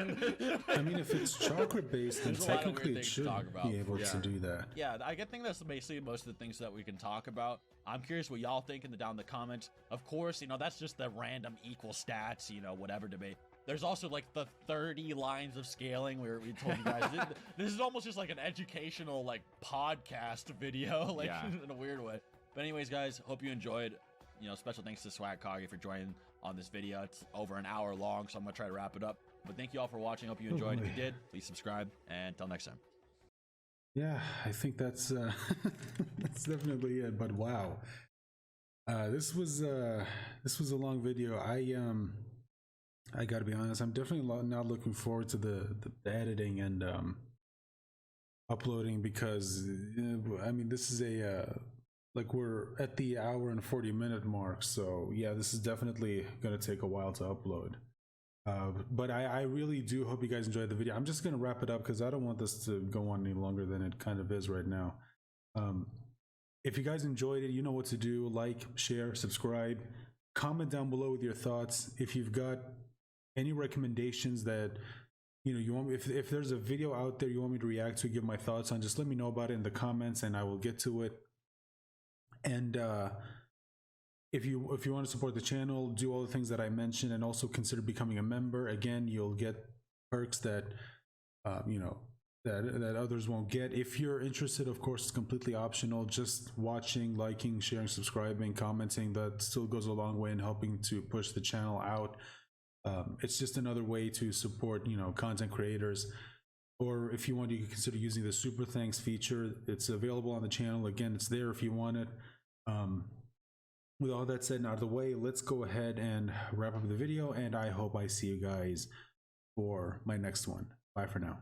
I mean, if it's chakra based, then There's a lot of technically weird it things to should talk about. be able to do that. Yeah, I think that's basically most of the things that we can talk about. I'm curious what y'all think down in the comments. Of course, that's just the random equal stats, whatever debate. There's also like the 30 lines of scaling where we told you guys this is almost just like an educational like podcast video, like in a weird way. But anyways, guys, hope you enjoyed. You know, special thanks to Swag Kage for joining on this video. It's over an hour long, so I'm gonna try to wrap it up. But thank you all for watching. Hope you enjoyed. If you did, please subscribe. And until next time. Yeah, I think that's that's definitely it. But wow, this was a long video. I got to be honest, I'm definitely not looking forward to the editing and uploading, because I mean, this is a like, we're at the hour and 40-minute mark, so yeah, this is definitely gonna take a while to upload. But I really do hope you guys enjoyed the video. I'm just gonna wrap it up because I don't want this to go on any longer than it kind of is right now. If you guys enjoyed it, you know what to do. Like, share, subscribe, comment down below with your thoughts. If you've got any recommendations that you want me, if there's a video out there you want me to react to, give my thoughts on, just let me know about it in the comments and I will get to it. And if you want to support the channel, do all the things that I mentioned, and also consider becoming a member. Again, you'll get perks that that others won't get. If you're interested, of course, it's completely optional. Just watching, liking, sharing, subscribing, commenting, that still goes a long way in helping to push the channel out. It's just another way to support content creators. Or if you want, you can consider using the super thanks feature. It's available on the channel. Again, it's there if you want it. With all that said and out of the way, let's go ahead and wrap up the video, and I hope I see you guys for my next one. Bye for now.